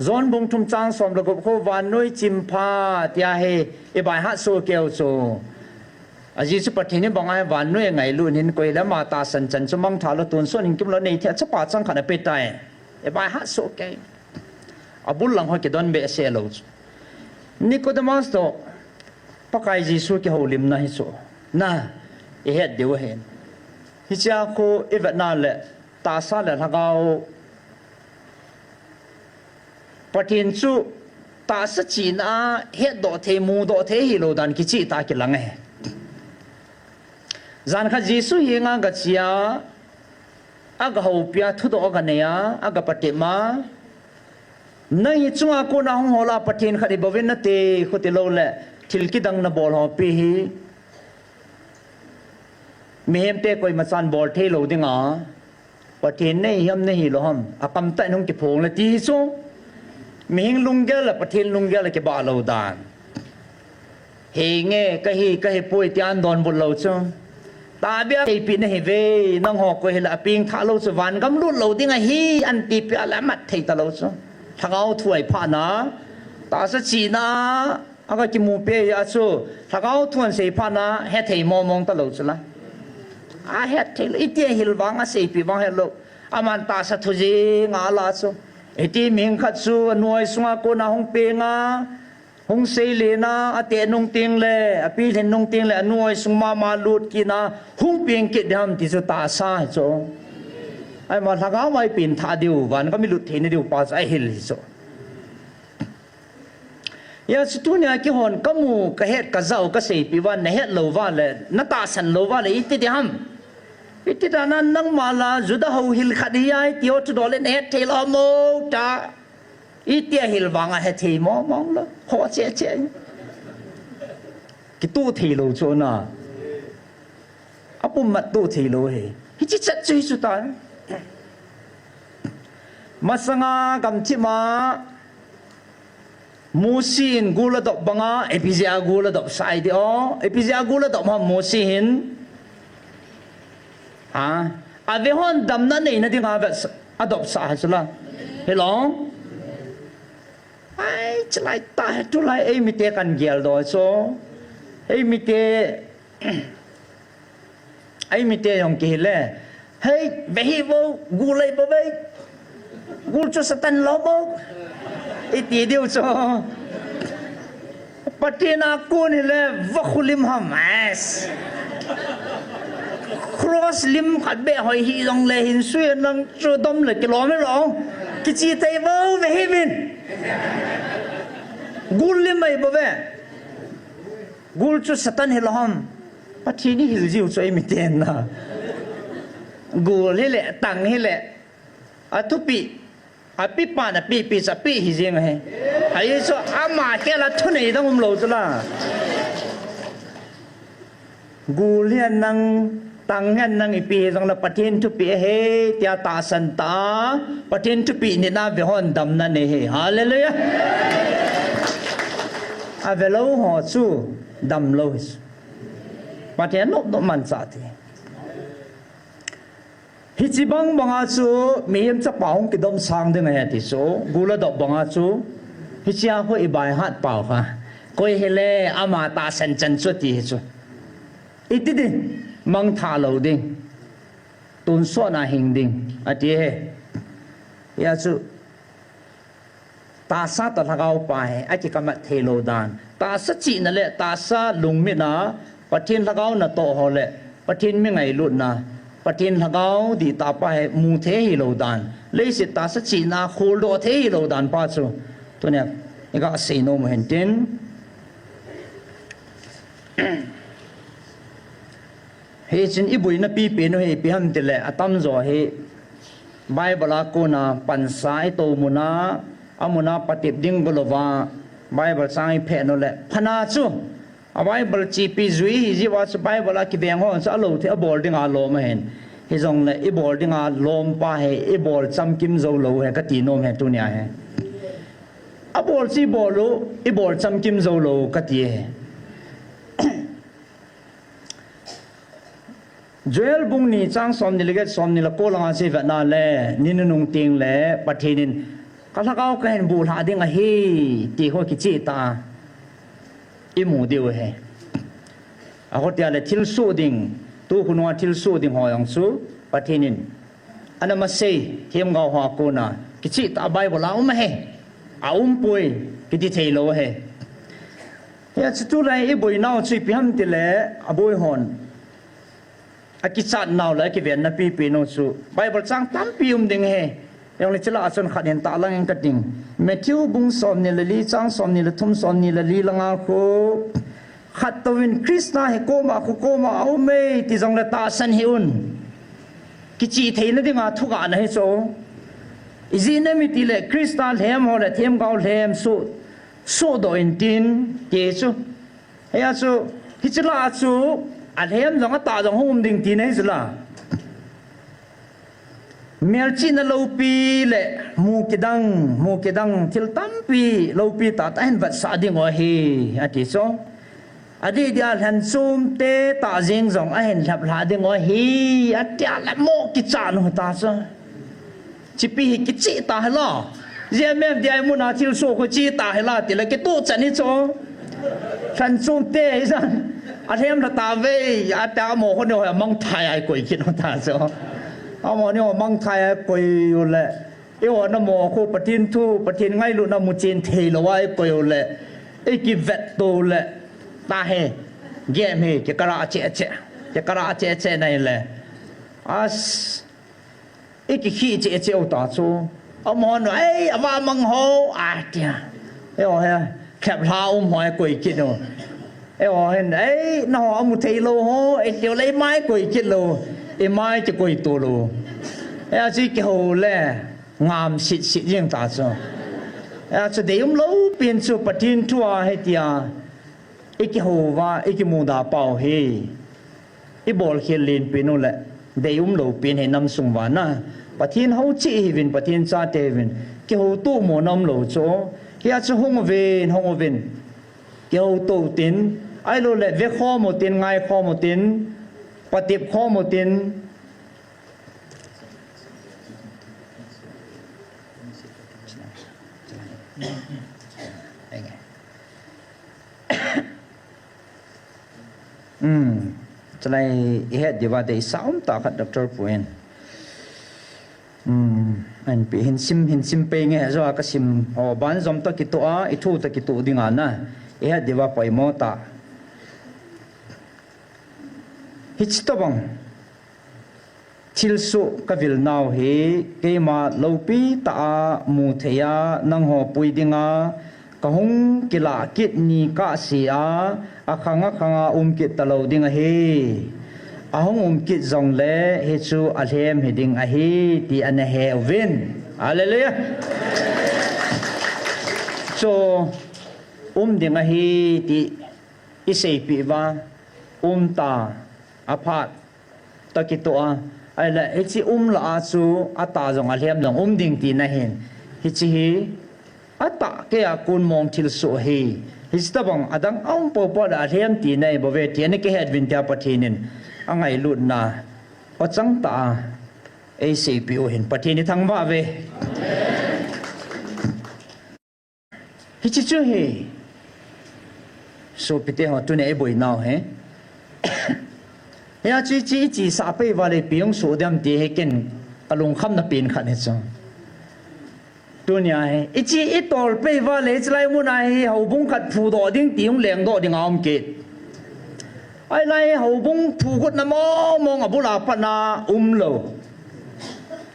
ย้อนบุงทุ่มจางสมระบบเขาวันน้อยจิมพาที่อาเฮไอบายฮัตโซเกลโซอาจีสุปฏินี่บางไอ้วันน้อยไงลุ่นหินกุยแล้วมาตาสันจันจะมั่งทาลตุนส่วนหินกิมแล้วในเทียจะป่าจังขันไปตายไอบายฮัตโซเกลอาบุลลังเขาเกิดอนเบสเซลส์นิโคเดมัสโตปากไอจีสุกิฮอลิมนะฮิโซนะเฮ็ดเดี๋ยวเห็นฮิจาคูอีเวนั่นแหละตาซาเลยถ้าเขาปฏิญจุตาสจีน่าเฮ็ดดอเทมูดอเทฮิโลดันกิจิตากิลังเฮจานข้าเยซูเฮงกัจยาอากาหูปียทุดอกันเนี่ยอากาปฏิมาในจุงอากูน่าหงหัวลาปฏิญขัดบวินนเตขุติโลเละทิลกิดังนบอลหอปีฮีมีเฮมเต้ก็มาซันบอลเทโลดิงประเทศนี้เฮมนี่หรอฮัมอาคำแต่นุ่งกิพงละที่สุมีหิงลุงเกลประเทศลุงเกลก็บาลาวดานเฮงก็เฮป่วยที่อันดอนบุลลาวจ้ะตาเบียไอปีนี่เวนังหอกก็เฮละปิงท่าลาวสวรรค์กำลุลาวดิงฮีอันตีเปียละมัดเทตลาวจ้ะถ้าเอาถ้วยผ่านนะตาสัจจีนะอากาจิมูเปียอาชูถ้าเอาถ้วยเสียผ่านนะเฮเทมองตลาวจ้ะละอาเฮตเทลอีเตียฮิลวังอาเซปีวังเฮลโลอามันตาสัทุจีงาลาซูอีตีมิงขัดซูนวยสุงาโกนาฮงเปงาฮงเซเลนาอาเตนงติงเลอปีเห็นนงติงเลนวยสุงมาลูดกินาฮงเปียงกิดามติสุตาซาโจไอมาทักเอาไว้ปีนท่าดิววันก็ไม่หลุดเทนดิวปาสไอฮิลโจยาสุตุเนี่ยกี่หอนก็มูกระเฮ็ดกระเจ้ากระเสปีวันในเฮ็ดโลวาเลยนัตตาสันโลวาเลยอีติดิฮัมอิติดานันนังมาลาจุดาหูฮิลขัดยายที่อดดอลเนเทลอโมตาอิติฮิลวังอะเฮทีมองละหัวเจ๊กิตู้ทีโลโจน่ะอัปุมัดตู้ทีโลเฮฮิจิจัดจุยสุดท้ายมาสังกำชิมา musin gula dok banga epizia gula dok sai di o epizia gula dok ma musin à về hòn đầm nó này nó đi ngà về adop sa chứ là hello ai chỉ lại ta chú lại ấy mi tê cần gel rồi số ấy mi tê dòng kỳ lệ hey về hi vô gu lấy bố bê gu cho satan lo bố ấy tí điều cho patina cô này lệ vác khulim hamas cross lim khát bẹ hỏi hi dòng lệ hình xuyên năng cho đâm lại cái ló mới ló cái chi tay vô về hi bên gul lim mai bố bê gul cho satan hi lom patina hi diu cho em tiền na gul hi lệ tăng hi lệ à thu pi à pi pan à pi sa pi hi riêng hay hay cho ama cái là thu này đâu lâu cho là gul hiền năng tăng hiền năng pi rằng là patin thu pi he tia ta san ta patin thu pi ni na về hòn đầm na này he hallelujah à về lâu họ chu đầm lâu patin nó man sa thì hi chi bang banga chu mi em cha paung ki dom sang de ngai ti so gula do banga chu hi chia ho i bai hat pau kha koi hele ama ta san chan chu ti chu iti din mang tha lo ding tun so na hing ding ati he ya chu ta sa ta lagao pai ati kamat thelo dan ta sa chi na le ta sa lung mi na pathin lagao na to ho le pathin mi ngai lut na patin lagao di tapa hai mu the hi lo dan le se ta sa chi na khol do the hi lo dan pa chu to ne ega se no mo henten he chin ibui na pi pe no he pi ham te le atam zo he bible ko na pan sai to muna amuna patip ding bolova bible sai phe no le phana chu a bible chi pi zui hi ji wa su bible ki beng ho sa lo the boarding a lo ma hen hi jong le i boarding a lom pa he i bol cham kim zo lo he ka ti nom he tu nya he a bol si bol lo i bol cham kim zo lo ka ti he joel bung ni chang som ni le ge som ni la ko la se va na le ni nung ting le pathinin ka la ka ka hen bu la ding a hi ti ho ki chi ta i mu diu he a ho tia le thil su ding tu kunwa thil su ding ho yang su pathinin anama se thiam ga ho ko na ki chi ta bible la he a pui ki ti thei lo he ya chu lai i boi nau chi pi ham ti le a boi hon a ki chat nau la ki ven na pi pi no chu bible chang tam pi ding he yang le chila ason khat hen ta lang ang kating Matthew bung som ni li chang som ni le thum som ni li langa ko khat tawin krishna he ko ma au me ti jong le ta san hi un ki chi theina dinga thuga na he so izina mi ti le krishna hem ho le them gau hem so do in tin ke chu ya chu hi chila chu a hem jong ta jong hum ding ti nei zula melchi na lopi le mu kidang til tampi lopi ta ta hen vat sa ding wa hi ati so adi dia han sum te ta jing jong a hen lap la ding wa hi atia la mo ki cha no ta so chi pi hi ki chi ta la je mem dia mu na til so ko chi ta la ti la ki tu chan ni cho han sum te sa a them la ta ve a ta mo ko no mang thai ai ko ki no ta soเอาเนี่ยมังไทยไปอยู่แหละไอ้วันนั้นหมอคู่ปะทินทูปะทินไงลูกน้ำมุจีนเทลไว้ไปอยู่แหละไอ้กิเวตโตแหละตาเฮเยี่ยมเฮจะกระเจนั่นแหละไอ้กิขี้เจอุตาซูเอาหมอนไอ้ว่ามังโฮเดียไอ้ว่าแคบลาหอยกุยกินไอ้ว่าเห็นไอ้น้องเอามุเทโลโฮไอ้เดี๋ยวเลยไม้กุยกินโลไอ้ไม้จะกุยตัวโลไอ้ที่เกี่ยวแหละงามสิยังตาจ้ะไอ้จะเดี๋ยวเราเปลี่ยนสู่ปฏิทินทั่วให้เดียไอ้เกี่ยวว่าไอ้กี่มูดาเป่าเฮไอ้บอลเขียนเล่นเป็นนู่นแหละเดี๋ยวเราเปลี่ยนให้นำส่งวันนะปฏิทินเขาจีวินปฏิทินซาเทวินเกี่ยวตู้หมอนำเราจ้ะ kia chu hong vin kêu tổ tin ai lo lệ việc kho một tin ngay kho một tin và tiệp kho một tin cho này hết giờ vào để sáu ta khát doctor Puyen anh bị hình sim pe nghe rồi cái sim họ bán giống ta kito ít thu ta kito đi ngan na hết giờ vào phải mua ta hít to bang chilsu cái vil nào he cái mà lâu pi ta mu thea nang ho pui dinga kahung kila kit ni ka sia khanga kit talo dinga he ahong kit zong le he chu alhem he ding a he ti an he win hallelujah so dinga he ti isei pi wa ta aphat takitoa ai la he chi la chu ata zong alhem long ding ti na hen hi chi hi ata ke akun mong thil so he histabang adang ang popo da alhem ti nei bo ve ti ne ke het vin ta pathinin angai lut na o chang ta ACPO hin pathini thang ba ve hi chi chu he so pite ho tu ne boi now he ya chi sa pe wa le piong so dam ti he ken kalung kham na pin khat he chang dunia he ichi itol pe wa le chlai mu na he ho bung khat phu do ding tiung leng do ding am ke ai lai ho bung phu gut na mo mong abula pa na lo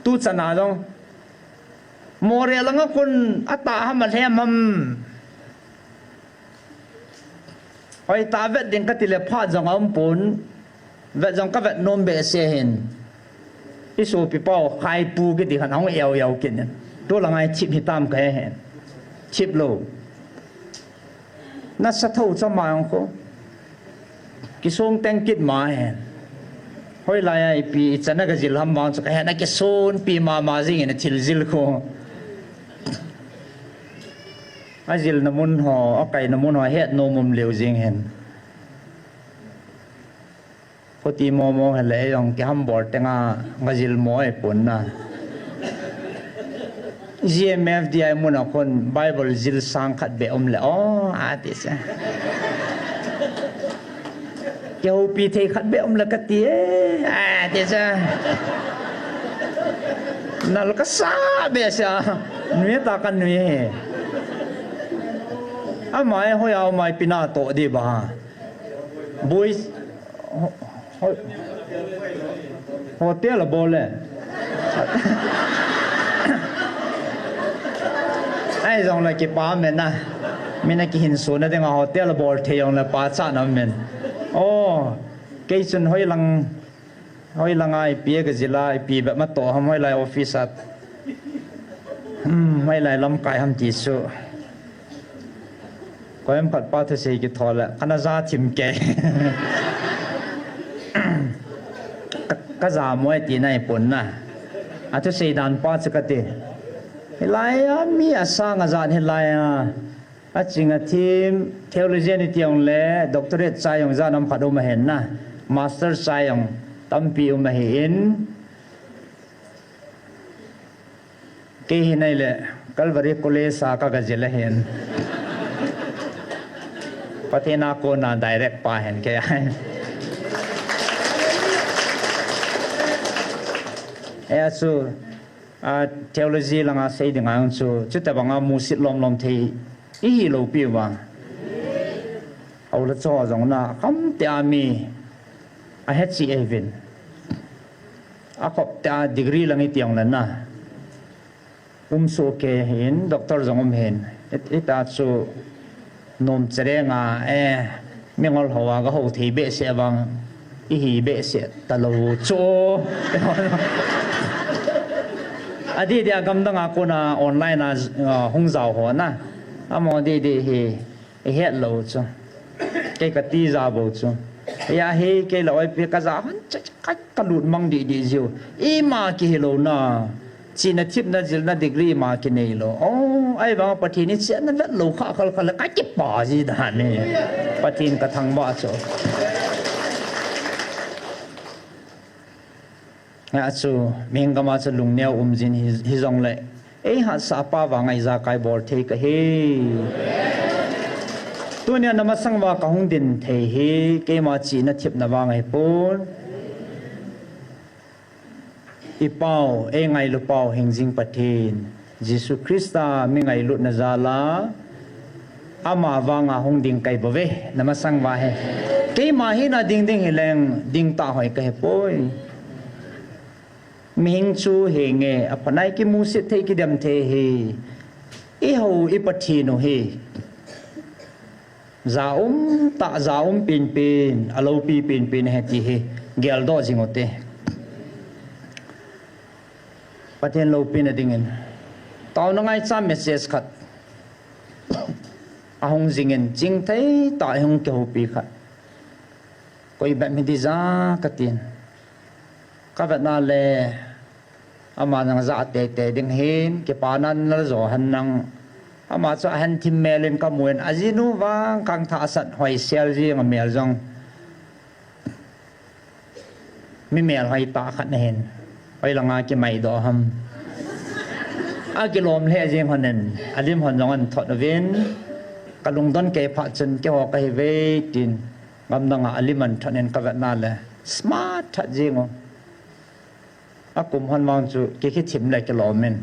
tu chana dong mo re langa kun ata ha ma hem ham oi ta vet ding ka ti le pha jong am pun vet jong ka vet nom be se hen isu pi pao khai pu ke ti han hong eo kinตัวละไงชิบหิตามแกเห็นชิบโลนัดสะเท่าจะมาของเขากิส่งแต่งกิดมาเห็นหอยลายปีจันนักจิลฮัมบางจะเห็นนักกิส่งปีมาสิเห็นทิลจิลเขาอาจิลน้ำมันห่อเอาไก่น้ำมันห่อเฮ็ดนมุมเหลวจริงเห็นพอตีมองเห็นเลยยองกิฮัมบอร์ดแต่งากจิลมอยปนนะGMF dia mun akon Bible zil sangkat be le atis kau pi thei khat be le kati atis nal ka sa be sa nui ta kan nui amai hoya mai pina to di ba boy hotel bole ai dòng là cái ba men na mình là cái hình số na tiếng hotel là bol thề dòng là ba cha na men cái chân hoi lăng ai bia cái gì lại biaแบบมาต่อทำhoi lại office at hoi lại lâm cài ham chỉ số có em phát ba thứ gì cái thọ là khán giả tìm kẻ cái giả mỗi tí này bổn na thứ gì đàn ba chứ cái gì lại mi sang azan helai chính team theology ni tiong le doctorate sai yong zanam phado ma hen na master sai yong tampi ma hin ke hinai le Calvary College sa ka gajela hen pathena ko na direct pa hen ke asu theology langa sei ding ang chu chuta banga musit lom thei hi lo pi wa au la cho jong na kam te ami a het si even a khop ta degree langi tiang la na so ke hin doctor jong hen eta chu nom cherenga mengol hawa ga ho thei be se bang hi be se talo cho adi dia gamdang ako na online na hung zao ho na amo di he het lo chu ke ka ti za bo chu ya he ke lo ai pe ka za han ka lut mang di ziu ma ki lo na chi na tip na jil na degree ma ki nei lo ai bang pathin ni chen na lo kha khal khal ka chi pa ji da ne pathin ka thang ba cho nga chu ming ga ma chu lung neo jin hi zong le ei ha sa pa wa ngai za kai bor the ka he tu nya namasang wa ka hung din the he ke ma chi na thip na wa ngai pon ipao e ngai lu pao hing jing pathin Jesus Christa mi ngai lu na zala ama wanga hung ding kai bove namasang wa he ke ma hi na ding ding hileng ding ta hoi ka he poi ming chu he nge apanai ki mu se thei ki dam the he e ho i pathin no he ta pin pin alo pin pin he ti he gel do jingote pathen lo pin adingen taw na ngai cha message khat ahong jingen jing thei ta hong ke ho pi khat koi ba mi di za katin ka va na le ama nang za te ding hin ke panan na zo han nang ama cha han thim melen ka muen azinu wang kang tha sat hoi sel ji nga mel jong mi mel hoi ta khat na hen hoi langa ki mai do ham a ki lom le jeng hanen alim hon jong an thot ven kalung don ke pha chen ke ho kai ve tin ngam na nga aliman thanen ka va na le smart tha jingo akum hon mang chu ke ki thim le ke lom men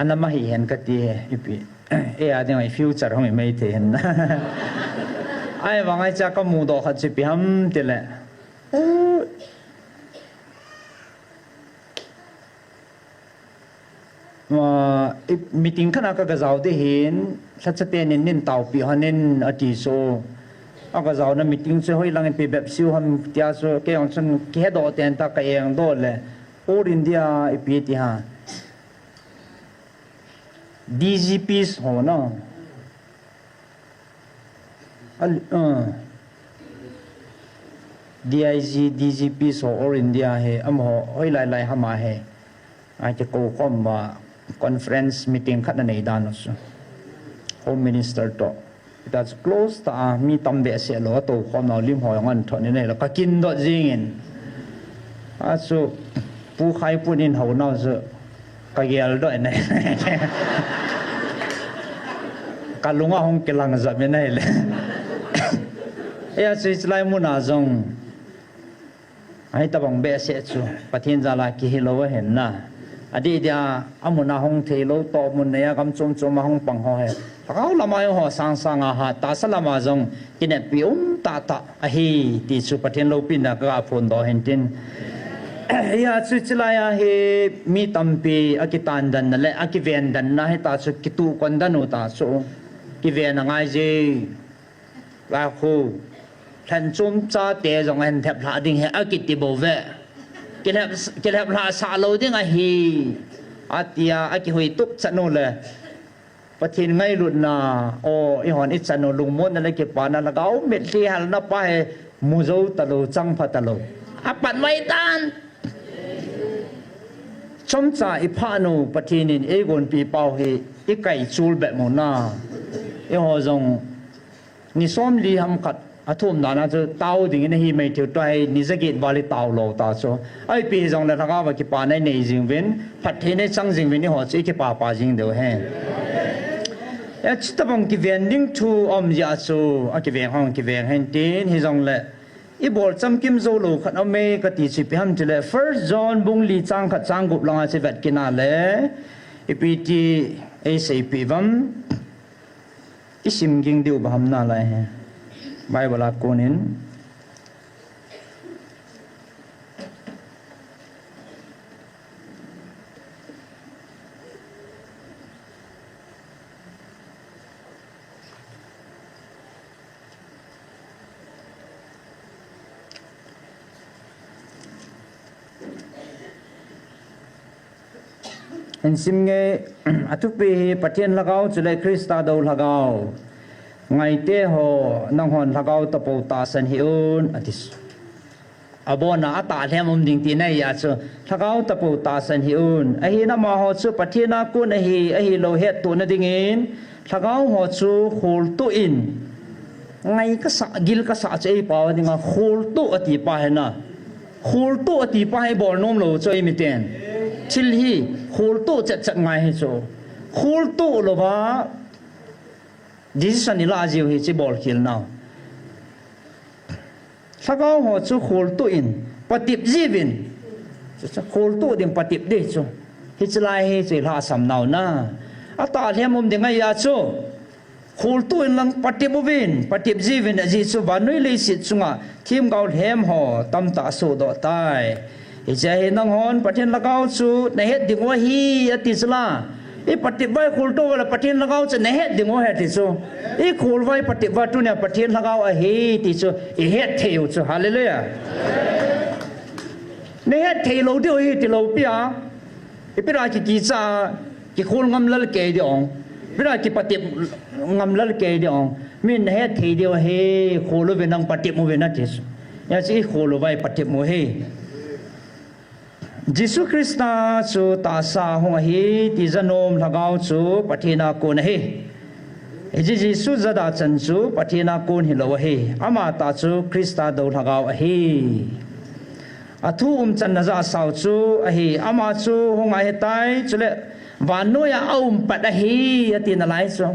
anh mà hiện cái gì ipi ai đang ở future không mấy thế hen ai vang ai chắc có mua đồ hết chụp ham thế lệ mà meeting khana ka gazau de hin sa cha te nin tau pi hanin ati so a gazau na meeting se hoi lang pe bep siu ham tia so ke on chen ke do ten ta ka eng do le all india ipi ti ha DGPs ho na DIG DGPs ho or India he am ho hoi lai lai hama he ai che ko kom ba conference meeting khat na nei dan so home minister to that's close ta mi tam be se lo to kom na lim ho ngan thon nei la ka kin do jingin a so pu khai punin ho na so ka gel do nei kalunga hong kelang za me nei le ya si lai mu na zong ai ta bang be se chu pathin za la ki hilo hen na adi dia amuna hong thelo to mun ne ya gam chom chom hong pang ho he kau lama ho sang sang ha ta salama zong kine pium ta a hi ti chu pathin lo pin na ka phon do hen tin ya chu chilaya he mi tampi akitan dan na le akiven dan na he ta chu kitu kon dan u ta chu ki ven na ngai je la khu than chum cha te jong en thep la ding he akiti bo ve ki lep la sa lo ding a hi atia aki hoi tup chanu le pathin ngai lut na o I hon I chanu lung mon na le ki pa na la gau met li hal na pa he mu zo ta lo chang pha ta lo apat mai tan chom cha I pha no pathin in e gon pi pau he I kai chul be mo na e ho zong ni som li ham khat athum na na chu tau ding in hi mai thiu tai ni zagit bali tau lo ta so ai pi zong la thaga wa ki pa nai nei jing ven phat the nei chang jing ven ni ho chi ki pa jing de he ya chitabong ki ven ding thu om ya chu a ki ven hong ki ven hen tin hi zong le I bol cham kim zo lo khat ame ka ti chi pi ham chile first John bung li chang khat chang gup langa che vet kina le ipt acp vam isim ging diu baham na lai he bible a konin en sim nge atupi pathian lagao chule krista do lagao ngai te ho nang hon lagao to po ta san hi un atis abona ata hem ding ti nei ya chu thakau tapu ta san hi un a hi na ma ho chu pathina kun a hi lo het tu na ding in thakau ho chu khul tu in ngai ka sa gil ka sa chei pa dinga khul tu ati pa he na khul tu ati pa he bol nom lo choi mi ten thil hi khul tu chat ngai he chu khul tu lo ba decision ni la jiu hi chi bol khil now thakau ho chu khul tu in patip jivin khul tu ding patip de chu hi chlai hi chi la sam now na ata hlemum ding ai ya chu khul tu in lang patip ubin patip jivin a ji chu banui le sit chunga thim gaul hem ho tam ta so do tai hi ja hi nang hon pathin lagau chu na het ding wa hi ati chla i patip vai khul tu wala pathin lagau chu na het ding wa he ti chu i khul vai patip va tu ne pathin lagau a hi ti chu i het theu chu hallelujah ne het thei lo dio hi ti lo pia i pira ki cha ki khul ngam lal ke di ong pira ki patip ngam lal ke di ong min het thei dio he khul ve nang patip mu ve na ti ya chi khul vai patip mu he Jesus Krista chu ta sa hong hi ti zanom lagau chu pathina kun he ji Jesus zada chan chu pathina kun hi lo he ama ta chu Krista do lagau he athu chan na za sau chu a hi ama chu hong ai tai chule vanu ya pat a hi ati na lai chu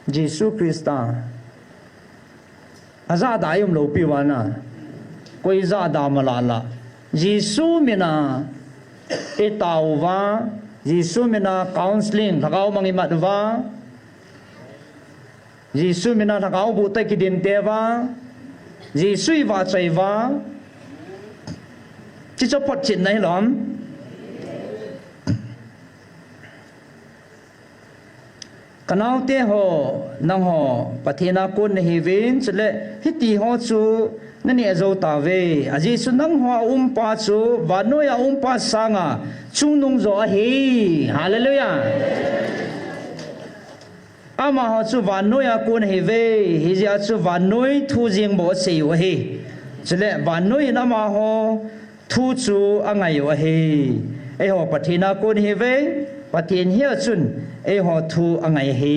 Jesus Krista aza da yum lo pi wana कोई ज़्यादा मलाला यीशु मिना इताउवा यीशु मिना काउंसलिंग लगाओ मंगी मतवा यीशु मिना लगाओ बुते की दिन तेवा यीशु इवा चैवा चिचो पच्चित नहीं लम कनाव ते हो नंग हो पथेना कुन नहीं वेन चले हिती हो चु nani azo tawe aji sunang hoa pa chu vanoya pa sanga chungnung zo hi hallelujah ama ho chu vanoya kun he ve hi ja chu vanoi thu jing bo se yo hi chele vanoi na ma ho thu chu angai yo hi e ho pathina kun he ve pathin hi chun e ho thu angai hi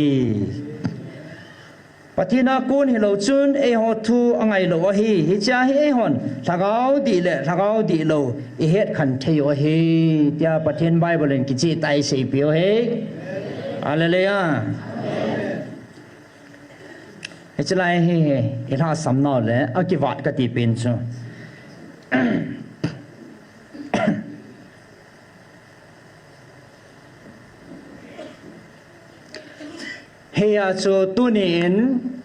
pathina kun hi lo chun e ho thu angai lo hi hi cha hi e hon thagau di lo i het khan thei o hi tia pathin bible en ki chi tai sei pio he hallelujah he chlai he he ha sam no le a ki wat ka ti pin chu heya chu tunin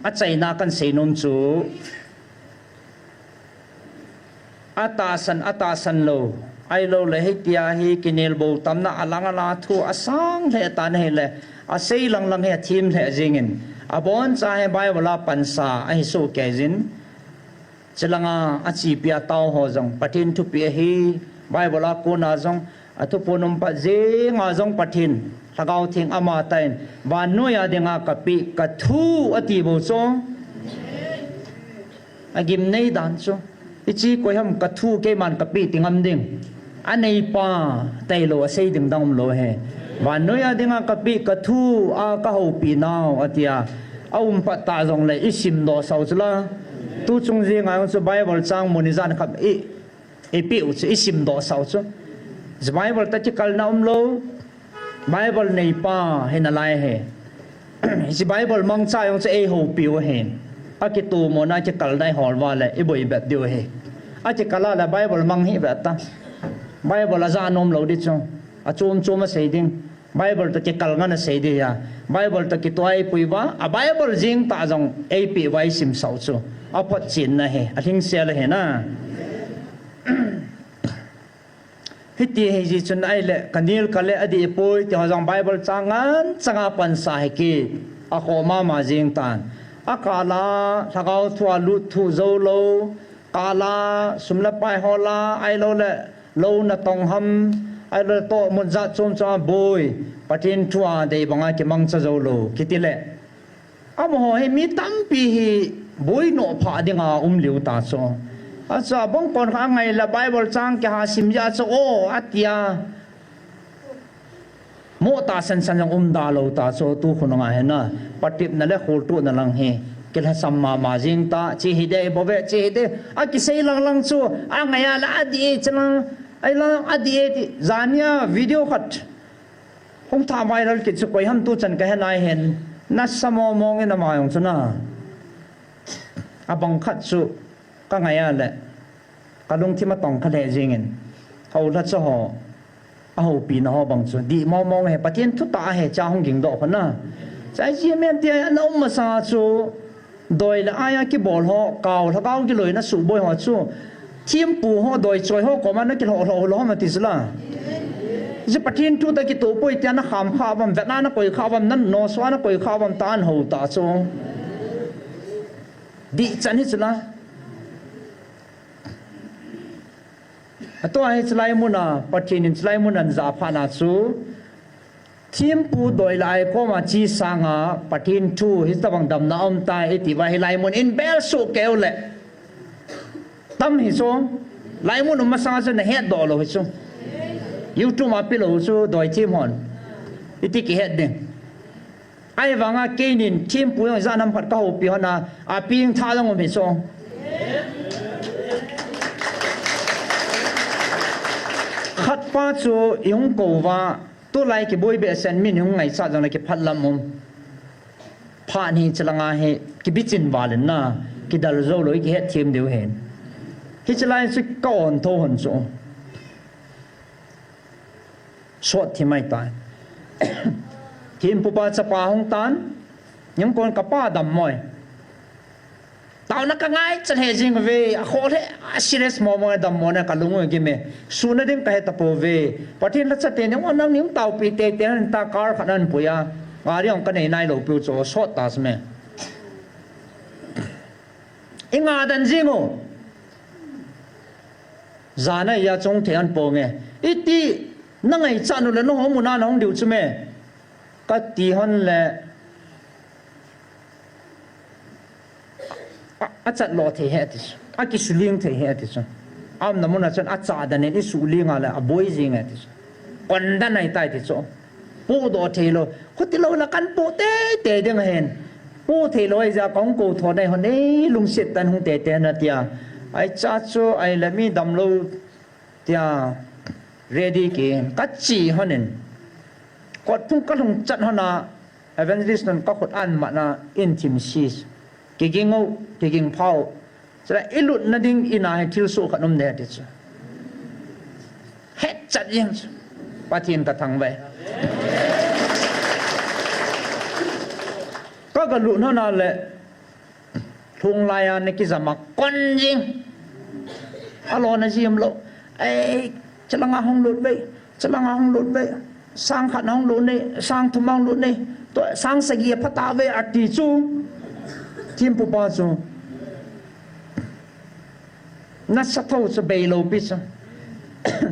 a chaina kan seinom chu atasan lo ai lo le hetia hi kinel bo tamna alanga la thu asang le tan he le a sei lang he thim le jingin abon cha he bai wala pansa ai so ke jin chelanga a chi pia taw ho jong pathin thu pi hi bai wala ko na jong athu ponum pa je nga jong pathin lagau thing ama tain vanoya denga kapi kathu ati bo chong agim nei dan cho ichi ko ham kathu ke man kapi tingam ding anei pa tailo sei ding dang lo he vanoya denga kapi kathu a ka ho pi naw atia pa ta jong le isim do sau chula tu chung je nga chu bible chang monizan khap e pi u isim do sau chu bible ta chi kal na lo Bible nei pa hen alai he si Bible mang cha yong che e ho piu hen a ki tu mo na che kal dai hol wa le e boi bet dio he a che kala la Bible mang hi bet ta Bible la za nom lo di chong a chum a sei ding Bible ta che kal nga na sei di ya Bible ta ki toai pui wa a Bible jing ta jong e pi wai sim sau chu a phat chin na he a thing se la he na hiti he ji chun ai le kanil kale adi poi ti hojang Bible changan changa pan sa he ki a ko ma jing tan akala thagau thua lu thu zo lo kala sumla pai hola ai lo le lo na tong ham ai lo to mun za chom cha boy patin thua de banga ki mang cha zo lo kitile am ho he mi tam pi hi boi no pha dinga liu ta cho acha bong kon kha ngai la bible chang ke ha sim ya cho o atia mo ta san san yang da lo ta cho tu khunanga he na patip na le khol tu na lang he kel ha samma ma jing ta chi hi de bo ve chi hi de a ki sei lang lang chu a ngaya la adi chang ai la adi zania video khat hong tha viral ki chu koi ham tu chan ka he nai hen na samo mong ina ma yong chuna abang khat chu ka ngaya le ka lung thi ma tong kha le jingin ho la cho ho a ho pi na ho bang chu di mo mong he patien thu ta he cha hong ging do khona sai ji men ti an om ma sa chu doi la aya ki bol ho kaw tha kaw ki loi na su boi ho chu thiam pu ho doi choi ho ko ma na ki ho ma ti sla ji patien thu ta ki to poi ti na kham kha bam vetna na koi kha bam nan no swa na koi kha bam tan ho ta chu di chan hi sla ato ai chlai muna pathin in chlai mun an za pha na chu thiam pu doi lai ko ma chi sanga pathin thu hi tabang dam na om tai e ti wa hi lai mun in bel su keu le tam hi so lai mun ma sa na het do lo hi so YouTube ma pi lo chu doi thiam hon iti ki het ding ai wanga keinin thiam pu yang za nam phat ka ho pi hona a ping tha long om hi so khát phá chu yung cầu và tu lai cái bôi bẹ sen min yung ngày sa jang lai cái phát lam mum pha ni chalanga he cái bít chín valen na cái dal zo loi cái het thiam deu hen cái chalai su kon tho hon so short thì mai tai thiam pu pa chapa hong tan yung kon kapa dam moi tao na ka ngai chan he jing ve a khol he serious mo mo dam mo na ka lungu ki me su na ding ka he tapo ve pathin la chate ne wan nang nim tau pi te te ta kar khanan puya nga ri ong ka nei nai lo pu cho so ta sme inga dan jingo zana ya chong the an po nge iti na ngai chanu le no ho mu na nong diu chme ka ti hon le a chat lo the he tis a ki suling the he tis am na mona chan a cha da ne ni suling ala a boy jing tis kon da nai tai ti so pu do the lo khu ti lo la kan pu te te ding hen pu the lo ai ja kong ko tho dai hon ei lung sit tan hung te te na tia ai cha cho ai la mi dam lo tia ready ke ka chi honen kot phung ka lung chat hona evangelist non ka khot an ma na intimacy kicking phao so ilut na ding ina he thil su khanom ne ti cha het chat yang pathin ta thang ve ka lu no na le thung lai an ki zama kon jing alo na jim lo ai chalanga hong lut ve sang khat hong lu ne sang thumang lu ne to sang sagi phata ve ati chu thiam pu pa chu na sa tho sa be lo pi sa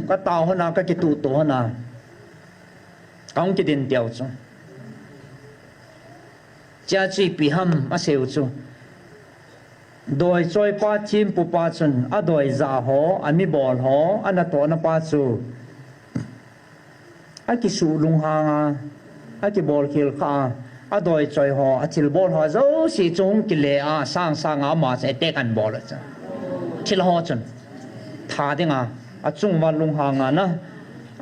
ka tao hona ka ki tu to hona kaung ki din tiao chu cha chi pi ham a seu chu doi choi pa thiam pu pa chun a doi za ho ami bol ho ana to na pa chu a ki su lung ha a ki bol khil kha a doi choi ho a thil bol ho zo si chung ki le a sang a ma se te kan bol cha thil ho chun tha dinga a chung wa lung ha nga na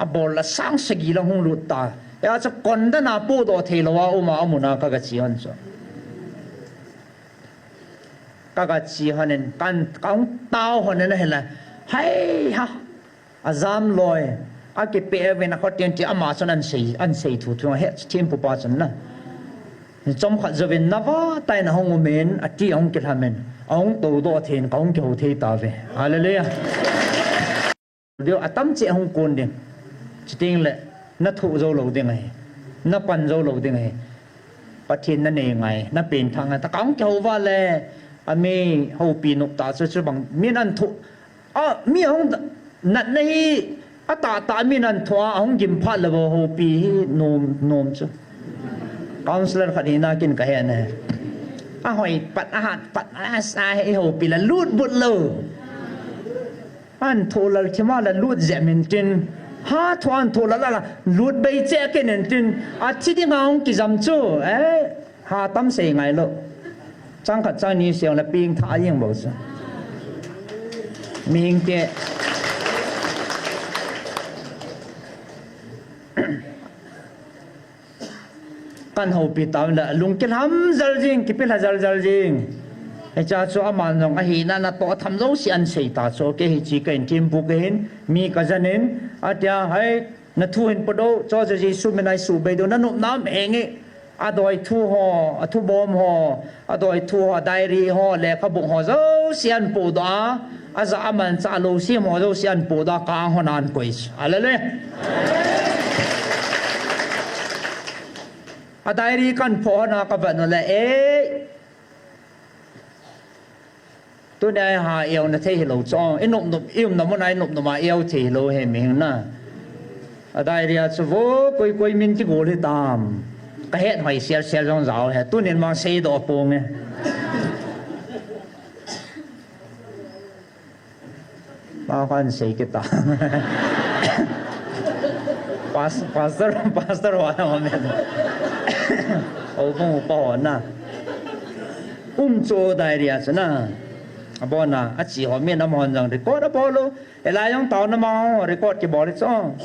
a bol la sang sagi la hung lu ta ya cha kon da na pu do the lo wa u ma amuna ka ga chi han so ka ga chi hanen kan kaung tao hon na hela hai ha azam loi a ke pe ve na khotien ti ama chon an sei thu thu he thiam pu pa chun na chom khat zawin nawa tai na hong men ati ong ke hamen ong to do then kaung ke ho the ta ve hallelujah dio atam che hong kon ding chiting le na thu zo lo ding ai na pan zo lo ding ai pathin na ne ngai na pen thang ta kaung ke ho wa le ami ho pi nok ta chu bang min an thu a mi hong nat nei ata min an thwa hong gim phat le bo ho pi nom chu counselor khadina kin ka hen hỏi bắt sai hồ bị là lút bút lờ anh thua là chỉ mà là lút dễ mình tin ha thoan thua là lút bay che cái nên tin chỉ đi ngang cái dầm chú ha tâm sự ngay lo trang khát trang ni xiang là ping thả yên bảo sao mình cái kan ho pi tam la lung ke ham zal jing ki pel zal zal jing he cha chu aman jong a hi na na to tham lo si an sei ta cho ke hi chi ken tim bu ke hin mi ka janin atia hai na thu hin podo cho je su menai su be do na no nam enge a doi thu ho a thu bom ho a doi thu ho diary ho le ka bu ho zo si an pu da a za aman cha lo si mo zo si an pu da ka ho nan kois alale a diary kan pho na ka van le tu này ha yêu na thấy lâu cho nộp nộp yêu nộp món này nộp nộp mà yêu thì lâu hè mình na ở đây thì chú vô quay mình chỉ ngồi đi tam cái hết hỏi xe trong rào hè tu nên mang xe đổ bông nghe bao quan xe cái ta pastor hóa mà mình ô không bỏ na chỗ đây thì na bỏ na chỉ họ miền Nam Hàn rằng record bỏ luôn, lại trong tàu Nam Hàn record cái bỏ đi sao?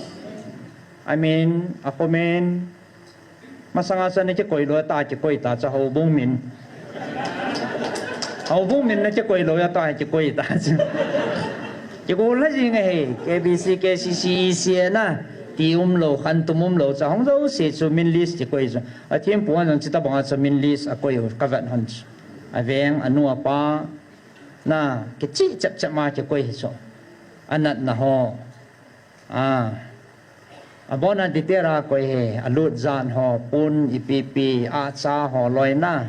I mean, ako men, masangasan na chỉ coi lo ta chỉ coi ta cho hậu bung mình na chỉ coi lo ta chỉ coi ta chỉ coi là gì nghe KBC KCC EC na lo khăn lo cho không đâu sẽ cho mình list chỉ coi cho, ở thêm buồn rằng chỉ ta bảo cho mình list à coi các bạn hơn, à veng anu apa na cái chi chậm mà chỉ coi cho anh na ho bọn anh đi ra coi hè lụt giàn họ pun ipp cha họ loi na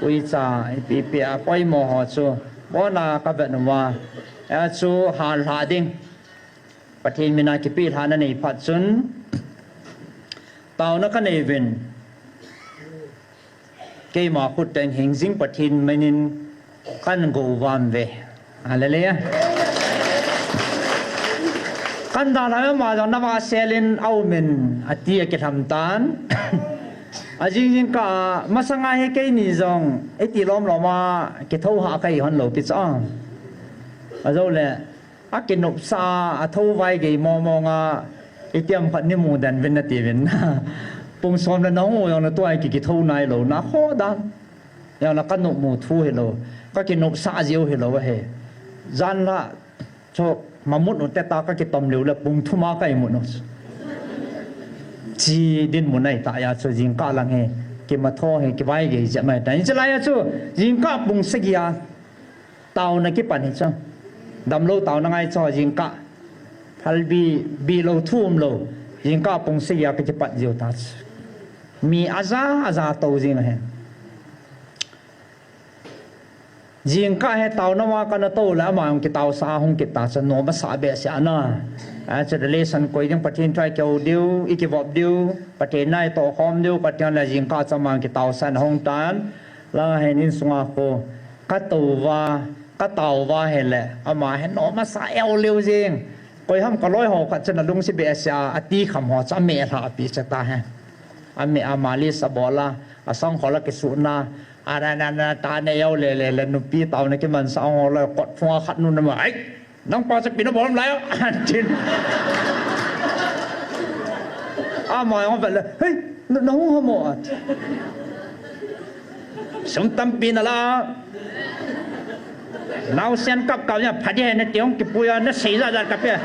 ui cha ipp quay mò họ cho bọn là các bạn mà cho hà đinhประเทศมีนาคิปีฐานนี่พัดซุนเต่านักเนวินเกี่ยมาขุดแต่งหิงซิงประเทศไม่นินกันกูวันเวอะไรเลยกันดารามาจากนว่าเซลินเอาเมนอาทิตย์เกิดทำตานอาจริงๆก็มาสังเกตกี่นิจงไอ้ที่ล้อมเรามาเกิดเท่าหาใครหันหลบปิดจ้องอาจจะเลยอากินนบซาอาเท่าไว้กี่มองไอ้เตรียมพันนี่มูดันเป็นนาทีเป็นปุ่งซ้อมแล้วน้องอย่างนั้นตัวไอ้กี่เท่านายเราหน้าข้อดังอย่างนั้นก็นบมูทูเฮโลก็กินนบซาเจียวเฮโลว่าเฮจันละโชคมามุดแต่ตาก็กินตอมเหลวแล้วปุ่งทุ่มก็ไอ้หมดเนาะจีดินหมดในตายาช่วยยิงก้าลังเฮกินมาท่อเฮกิไว้กี่จะไม่แต่ยังจะไล่ช่วยยิงก้าปุ่งสกียาเต่าในกี่ปันเห็นจังดำโลเต่านั่งไงช่วยยิงก้าพัลบีโลทุ่มโลยิงก้าปุ่งสกียาก็จะปัดเดียวตัดมีอาซาเต่าจริงเฮยิงก้าให้เต่าน้ำว่ากันโตแล้วมาองค์เต่าสาหงกิตาสนอมาสาเบสยานะจะได้เลสันกุยยังประเทศไทยเกี่ยวเดียวอีกแบบเดียวประเทศไหนต่อคอมเดียวประเทศไหนยิงก้าจะมาองค์เต่าสันหงตานแล้วให้นิสงาโคก็เต่าว่าเห็นแหละเอามาให้หนอมาสาเอวเร็วจริงกุยห้ามก็ร้อยหอกจะนั่งลงสิเบสยาอตีคำหัวจะเมฆลาปีจะตาให้อามาลิสบอลละส่งขอละกิสุนาอะไรนั่นตาเนี่ยเอาเลยนุปีเต่าเนี่ยที่มันสาวเลยกดฟัวขัดนู่นมาไอ้น้องปอจะปีนบอลแล้วจินหมายว่าแบบเลยเฮ้ยน้องหัวหมดสมตั้มปีนั่นละเราเส้นกับเก่าเนี่ยพัดเนี่ยเตี้ยงกิปุยเนี่ยสีจะกับเนี่ย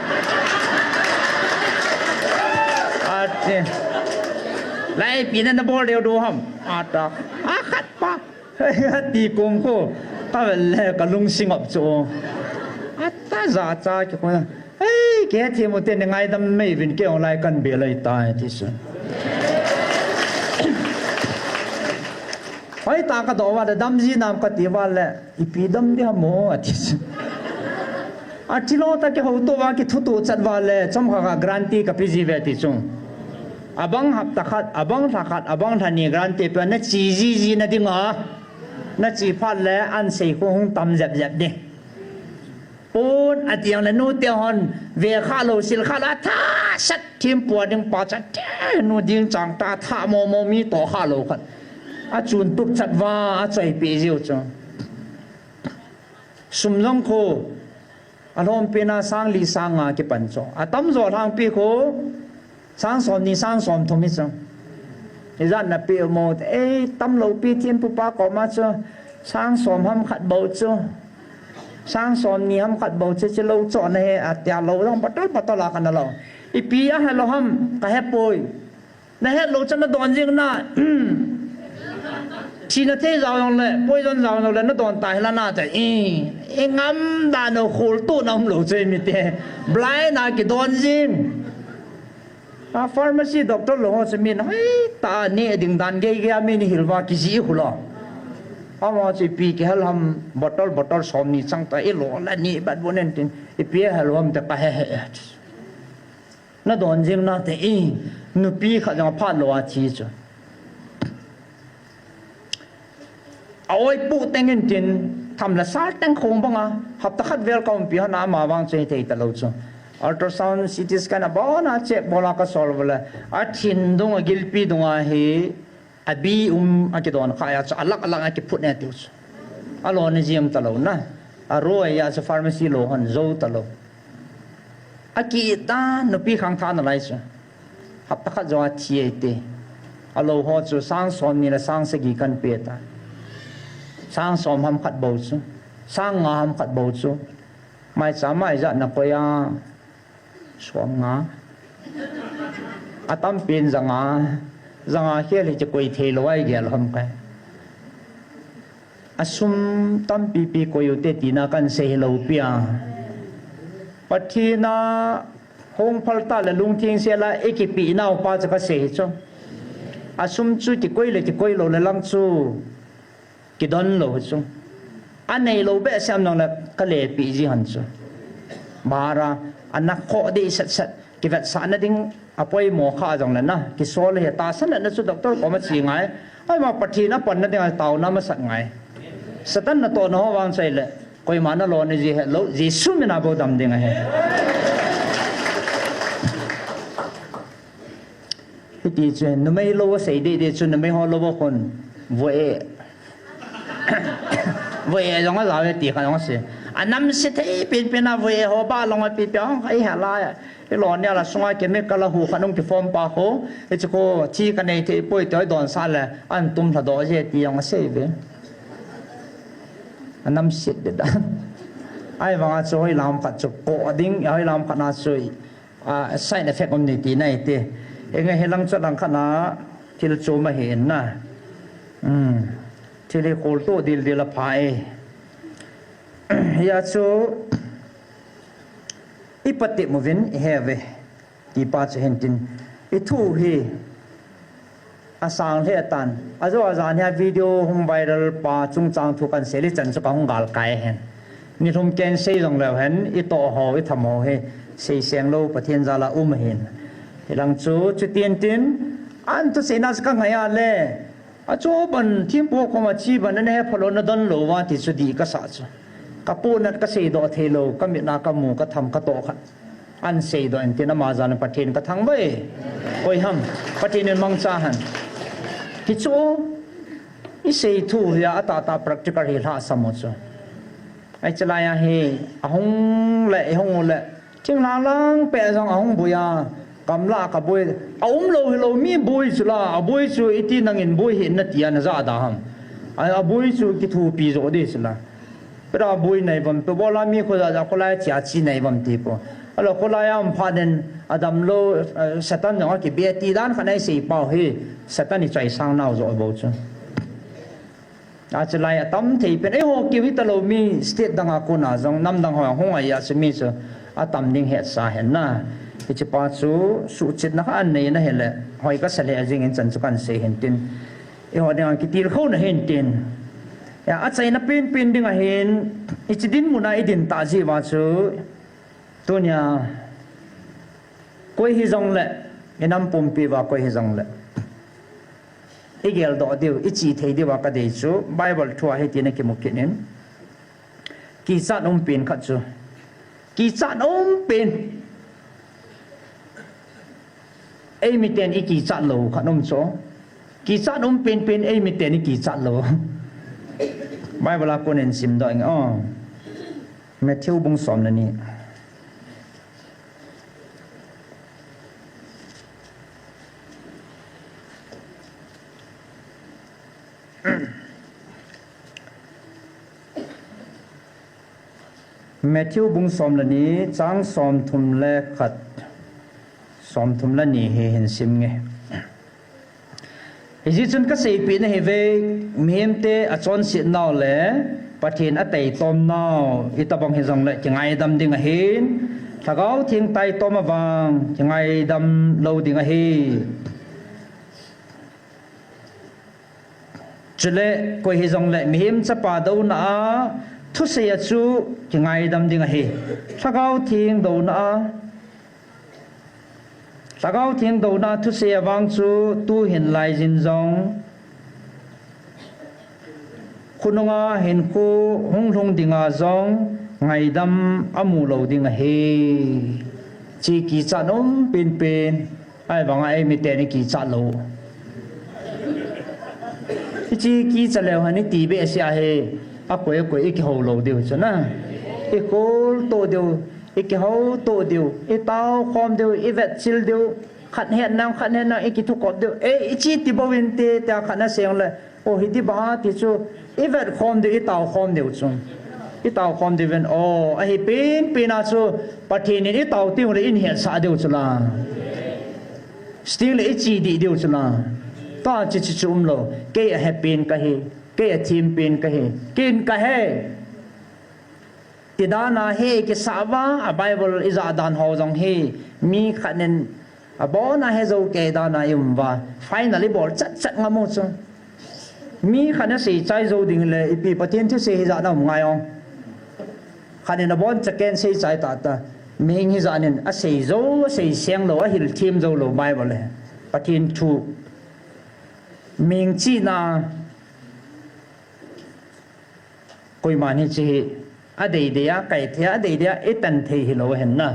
จินไล่ปีนั้นบอลเดียวดูห้องขัดปะตีกงก็ถ้าเป็นแรกก็ลุงสิงห์อบโจตาจ้ากี่คนเฮ้ยแกที่มันเป็นยังไงทำไม่เป็นเกี่ยวอะไรกันเบลเลยตายที่สุดไอ้ตากระโดดว่าดำจีนำกติว่าแหละอีปีดำเดียวโม่ที่สุดที่โลตากี่หัวตัวว่ากี่ทุจัดว่าแหละจอมข้ากรันตีกับพิจิเวติจุงabang hap takat abang takat abang thani gran te pa na chi ji na ding a na chỉ phát lẽ ăn xây khu hung tâm dẹp dẹp đi bốn à tiếng là nô tiêu hòn về khá lâu xin khá là tha sắt thêm bùa đừng bỏ chặt nô tiếng chẳng ta tha mò mò mi tổ khá lâu khát à chun tụt chặt va à chạy bị diêu cho sum long khô à hôm pina sang li sang à cái bản cho à tấm giọt hàng pi khô sang xóm ni sang xóm thông minh cho thì ra là pi một ê tấm lâu pi thiên pu pa có mà cho sang xóm ham khát bầu cho sang xóm ni ham khát bầu cho lâu chọn này à tiệt lâu đang bắt đầu là cái nào lâu ít pi à hay lâu ham cái hết bồi này hết lâu cho nó đòn riêng na chỉ là thế giàu rồi lệ bồi dân giàu rồi nó đòn tài là na thì ngắm đàn nó khổ tu nó không lâu chơi mi thế blai na cái đòn riêng à pharmacy doctor lo se mi nói ta ne ding dan ge ge mi ni hilwa ki ji khula ama che pi ke halam bottle som ni chang ta e lo la ni bat bonen tin e pi halwam ta pa he na don jing na te e nu pi kha jang pha lo a chi chu oi pu tengen tin tham la sar tang khong banga hap ta khat welcome pi na ma wang che te ta lo chu ultrasound CT scan about na check bola ka solve la athin dong gilpi donga he abi akidon khaya cha alak aki put ne tu alo ne jim talo na aro ya sa pharmacy lo han zo talo aki ta no pi khang tha na lai cha hap ta kha zo chi te alo ho chu sang som ni la sang se gi kan pe ta sang som ham khat bo chu sang nga ham khat bo chu mai cha mai za na ko ya swam nga atam pin zanga here le koi the loi gel ham ka asum tam pi ko yote tina kan se lo pia pathina hong phalta la lung thing se la ekipi nau pa cha ka se cho asum chu ti koi lo le lang chu ki don lo chu anei lo be sam nong la ka le pi ji han chu mara anak kho de sat ki vet sa na ding apoi mo kha jong la na ki sol he ta san na chu doctor ko ma chi ngai ai ma pathina pan na ding taw na ma sat ngai satan na to no wang sai le koi ma na lo ne ji he lo ji su mi na bo dam ding he ti chen no mai lo sai de chu no mai ho lo bo kon voe voe jong la la ti kha jong se anam se te pin na voe ho ba long pi pyong ai ha la cái lò này là xoay cái mấy cái là hồ khăn ông cái form ba hồ cái chỗ cô chi cái này thì bôi tới đòn xa là ăn tôm là đó gì thì ông sẽ về anh nằm xịt được đó ai vào chỗ hay làm phát chỗ cổ đinh hay làm phát nào rồi side effect ông này tí này thì ngay hay làm cho làm khăn nào thì là chỗ mà hiện na thì là cổ tổ đi là phải ya chỗ ipati movin heve ti pa che hentin ithu hi asang he tan azo azan ya video hum viral pa chung chang thu kan seli chan chu ka hung gal kai hen ni thum ken sei jong lew hen i to ho i tham ho he sei seng lo pathian jala hen hilang chu tien tin an tu se na ka ngaya le a cho ban thim po ko ma chi ban ne phalo na don lo wa ti chu di ka sa chu kapu nat ka sei do thelo ka mi na ka mu ka tham ka to khat an sei do en tin ma jan pathin ka thang bai oi ham pathin en mang cha han ki chu i sei thu ya ta practical hi la samo chu ai chala ya he ahong le ching la lang pe jong ahong buya kam la ka boi lo mi boi chu la boi chu iti nang in boi hin na tia na za da ham ai boi chu ki thu pi zo de chu la pero bui nei bam to bola mi ko da ko la cha chi nei bam ti po alo ko la yam phaden adam lo satan no ki be ti dan khanai sei pau hi satan ni chai sang nau zo bo chu a chlai atam thei pen e ho ki wi ta lo mi state danga ko na jong nam dang ho hong ai ya se mi chu atam ding het sa hen na ki chi pa chu su chit na an nei na hele hoi ka sale ajing en chan chu kan se hen tin e ho dang ki tir kho na hen tin ya achai na pin ding a hin ichidin muna idin ta ji wa chu tunya koi hi jong le enam pum pi wa koi hi jong le igel do deu ichi thei dewa ka de chu bible thua he tin ke mukinin ki chat pin khat chu ki chat pin ai mi ten i ki chat lo khanom cho ki chat pin ai mi ten i ki chat lo bible ko nen sim do ing Matthew bung som na ni Matthew bung som la ni chang som thum le khat som thum la ni he hin sim nge hi chun ka sei pi na he ve miem te a chon si naw le pathin a tei tom naw itabang he jong le chingai dam ding a hin thagau thing tai tom awang chingai dam lo ding a hi chule ko hi jong le miem cha pa do na thu se ya chu chingai dam ding a hi thagau thing do na thagau thing do na thu se awang chu tu hin lai jin jong khununga hin khu hung hung dinga jong ngai dam amu lo ding a hi chi ki chanom pin pin ai bang ai mi te ni ki cha lo chi ki cha le hani ti be sia he a ko ik ho lo deu chana e kol to deu ik ho to deu e tao khom deu e vet sil deu khat het nam e ki thu ko deu e chi ti bo win te ta khana seng le o hi ti ba ti chu e vet khom deu e tao khom deu chung e tao khom deu ven o a hi pin a chu pathin ni e tao ti le in het sa deu chula still e chi di deu chula ta chi chum lo ke a happy ka hi ke a team pin ka he kin ka he tidana he ke sawa a bible is a dan ho jong he mi khanen a bona he zo ke dana yum wa finally bol chat ngamo chu mi khana se chai zo ding le ipi patin thu se hi za na ngai ong khanen a bon chaken se chai ta ming hi za nen a se zo se siang lo a hil team zo lo bible le patin thu ming chi na koi mani chi a dei dia kai thia a dei dia etan thei hi lo hen na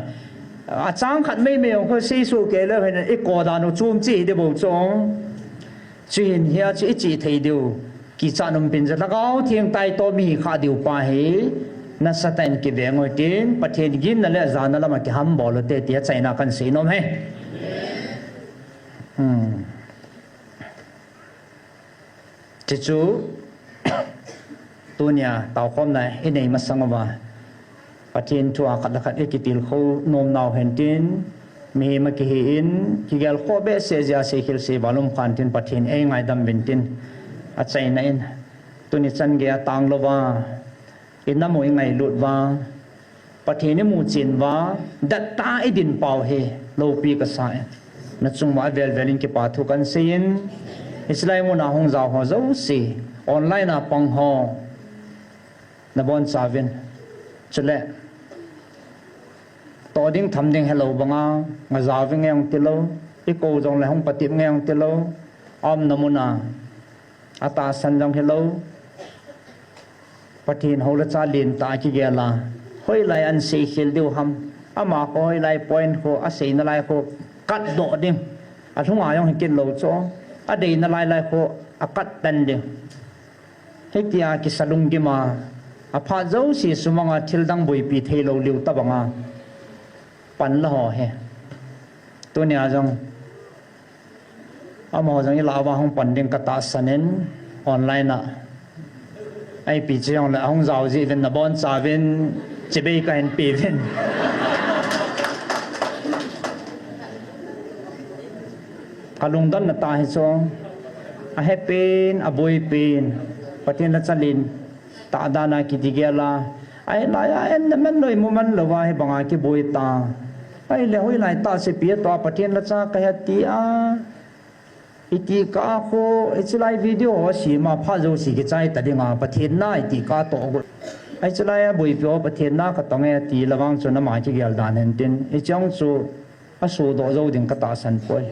a chang khat mei me ko se su ke le hen e ko da no chum chi de bo chong chin hia chi thei deu ki chanum pin ja lagao thieng tai to mi kha deu pa he na satan ki be ngoi tin pathen gin na le zana lama ki ham bol te tia chaina kan se nom he chu tunia tao khom nai e nei ma sangwa pathin thua khat khat e kitil kho nom naw hen tin mi ma ki hi in ki gal kho be se ja se khil se balum khan tin pathin e ngai dam bin tin a chai na in tuni chan ge tang lo wa in na moi ngai lut wa pathin ni mu chin wa dat ta e din pau he lo pi ka sa na chung ma vel velin ki pa thu kan sein islai mo na hong zaw ho zo si online na pang ho na bon savin chule to ding tham ding hello banga nga zawing ngeng tilo iko jong le hong patip ngeng tilo om namuna ata san jong hello pathin hola cha lin ta ki gela hoi lai an se khil deu ham ama ko hoi lai point ko a sei na lai ko kat do ding a thunga yong hin kin lo cho a dei na lai ko a kat tan ding hekia ki salung gi ma a pha zo si sumanga thildang boi pi thelo liu tabanga pan la ho he to nya jong amo jong ila wa hong pan ding ka ta sanen online na ai pi jong la hong zao ji ven na bon cha ven chebe ka en pi ven kalung dan na ta hi chong a happen a boy pin patin la chalin ta dana ki digela ai la ya en men loi mu man lo wa he banga ki boy ta ai le hoi lai ta se pi to patin la cha ka ti a iti ka ko ichilai video si ma pha zo si ki chai ta dinga patin na iti ka to ai chalai boy pyo patin na ka tong e ti lawang chu na ma ki gel dan hen tin i chang chu a su do zo ding ka ta san poi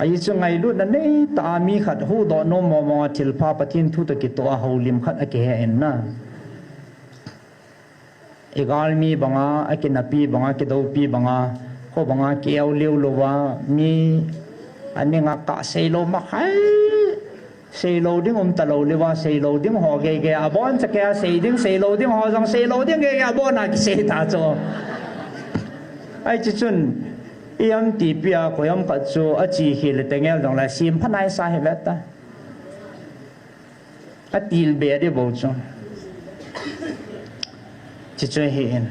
ai chu ngai lu na nei ta mi khat hu do no mo mo thil pha pathin thu ta ki to a holim khat a ke en na egal mi banga a ke na pi banga ke do pi banga ko banga ke au leu lo wa mi ani nga ka sei lo ma khai sei lo ding ta lo le wa sei lo ding ho ge ge a bon cha ke sei ding sei lo ding ho jang sei lo ding ge ge a bon na ki sei ta cho ai chi chun yam ti pia ko yam ka chu a chi hi le tengel dong la sim phanai sa he la ta a til be de bo chu chi chu hi en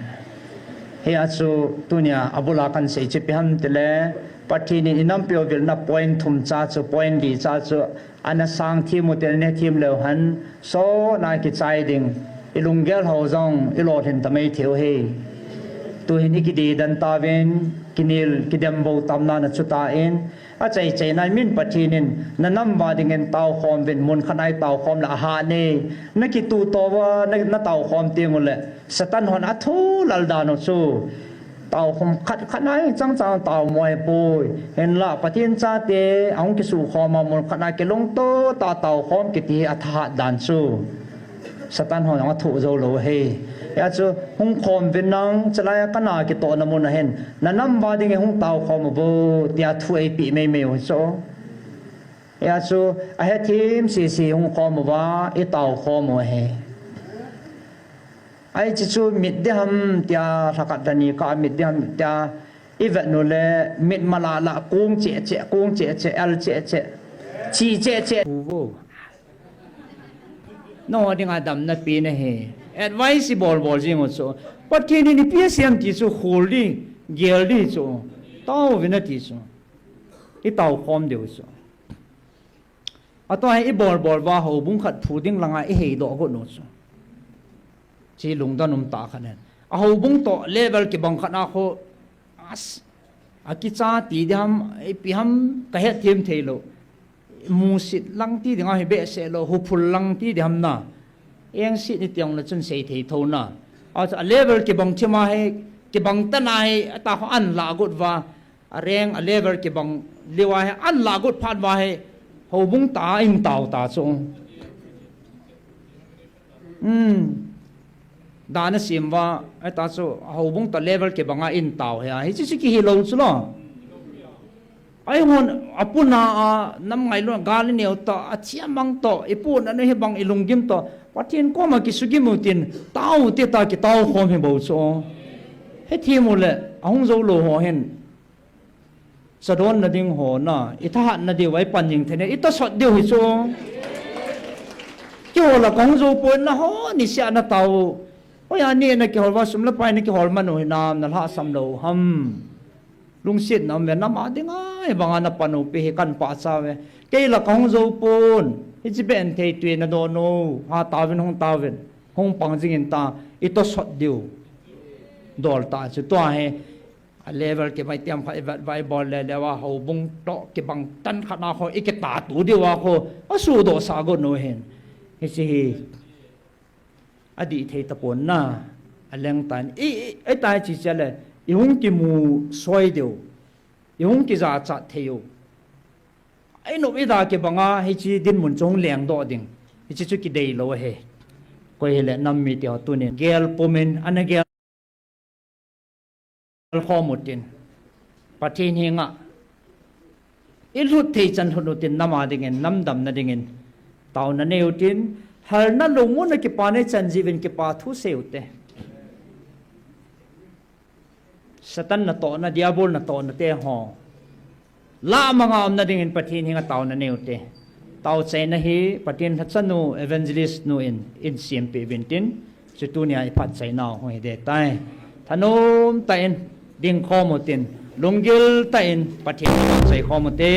he a chu tunia abula kan sei chi pe ham te le pathi ni inam pio vil na point thum cha chu point di cha chu ana sang thi mo tel ne thim lo han so na ki chai ding ilungel ho jong ilo then tamai theu he tu hin ki di dan ta ven kinil kidam bo tamna na chuta in a chai chai nai min pathinin nanam wa dingen taw khom ven mun khanai taw khom la ha ne na ki tu to wa na taw khom te ngule satan hon a thu lal da no chu taw khom khat khanai chang chang taw moi poi hen la pathin cha te ang ki su khom ma mun khanai ke long to ta taw khom ki ti a tha dan chu satan hon a thu zo lo he ya chu hung khom ven nang chalaya kana ki to na mun hen nanam ba ding hung taw khom bo tia thu ai pi me me so ya chu a he thim si hung khom wa i taw khom he ai chi chu mit de ham tia thakat dani ka mit de ham tia ivet no le mit mala la kung che al che chi che wo no ding adam na pi na he advisable bol jing so but kin ni psm ti so holding geldi so taw vina ti so I taw khom de so ato hai I bol wa ho bung khat phuding langa I hei do go no so chi lung da num ta khanen a ho bung to level ki bang khana kho as aki cha ti dam I pi ham ka he them thelo mu sit lang ti dinga he be se lo hu phul lang ti dam na eng sit ni tiang la chun sei thei tho na a level ki bang chima he ki bang ta na he ta ho an la gut wa a reng a level ki bang lewa he an la gut phat wa he ho bung ta im taw ta chung dana sim wa ta chu ho bung ta level ki banga in taw he hi chi ki hi lo chu lo ai hon apuna nam ngai lo gali neu to a chiamang to ipun ane he bang ilungim to pathin ko ma ki sugi mutin taw te ta ki taw khom he bo so he thi mu le ahung zo lo ho hen sadon na ding ho na itha na de wai pan jing thene ita sot de hi so ki ho la kong zo pon na ho ni sia na taw o ya ni na ki hol wa sum la pai na ki hol man ho nam na la sam lo ham lung sit na me na ma ding ai banga na panu pe he kan pa sa we ke la kong zo pon hi chi ben thei tui na do no ha tawin hong pang jing in ta ito sot diu dol ta chu to he a level ke bai tiam kha vai bol le wa ho bung to ke bang tan khana kho ik ta tu di wa kho asu do sa go no hen hi chi adi thei ta pon na aleng tan ai ta chi chale I hung ki mu soi deu I hung ki za cha theu ai no ida ke banga hi chi din mun chong leng do ding hi chi chu ki dei lo he ko hele nam mi ti tu ne gel pomen ana gel khomutin pathin hinga I lut thei chan hunutin nama dingen nam dam na dingen taw na neutin har na lungu na ki pa ne chan jivin ki pa thu seute Satan na to na diabol na to na te ho la mga om na dingin pathin hinga taw na neute taw chai na hi pathin thachanu evangelist nu in CMP Vintin chutunia I phat chai naw ho de tai thanom tain ding khomotin lungil tain pathin chai khomote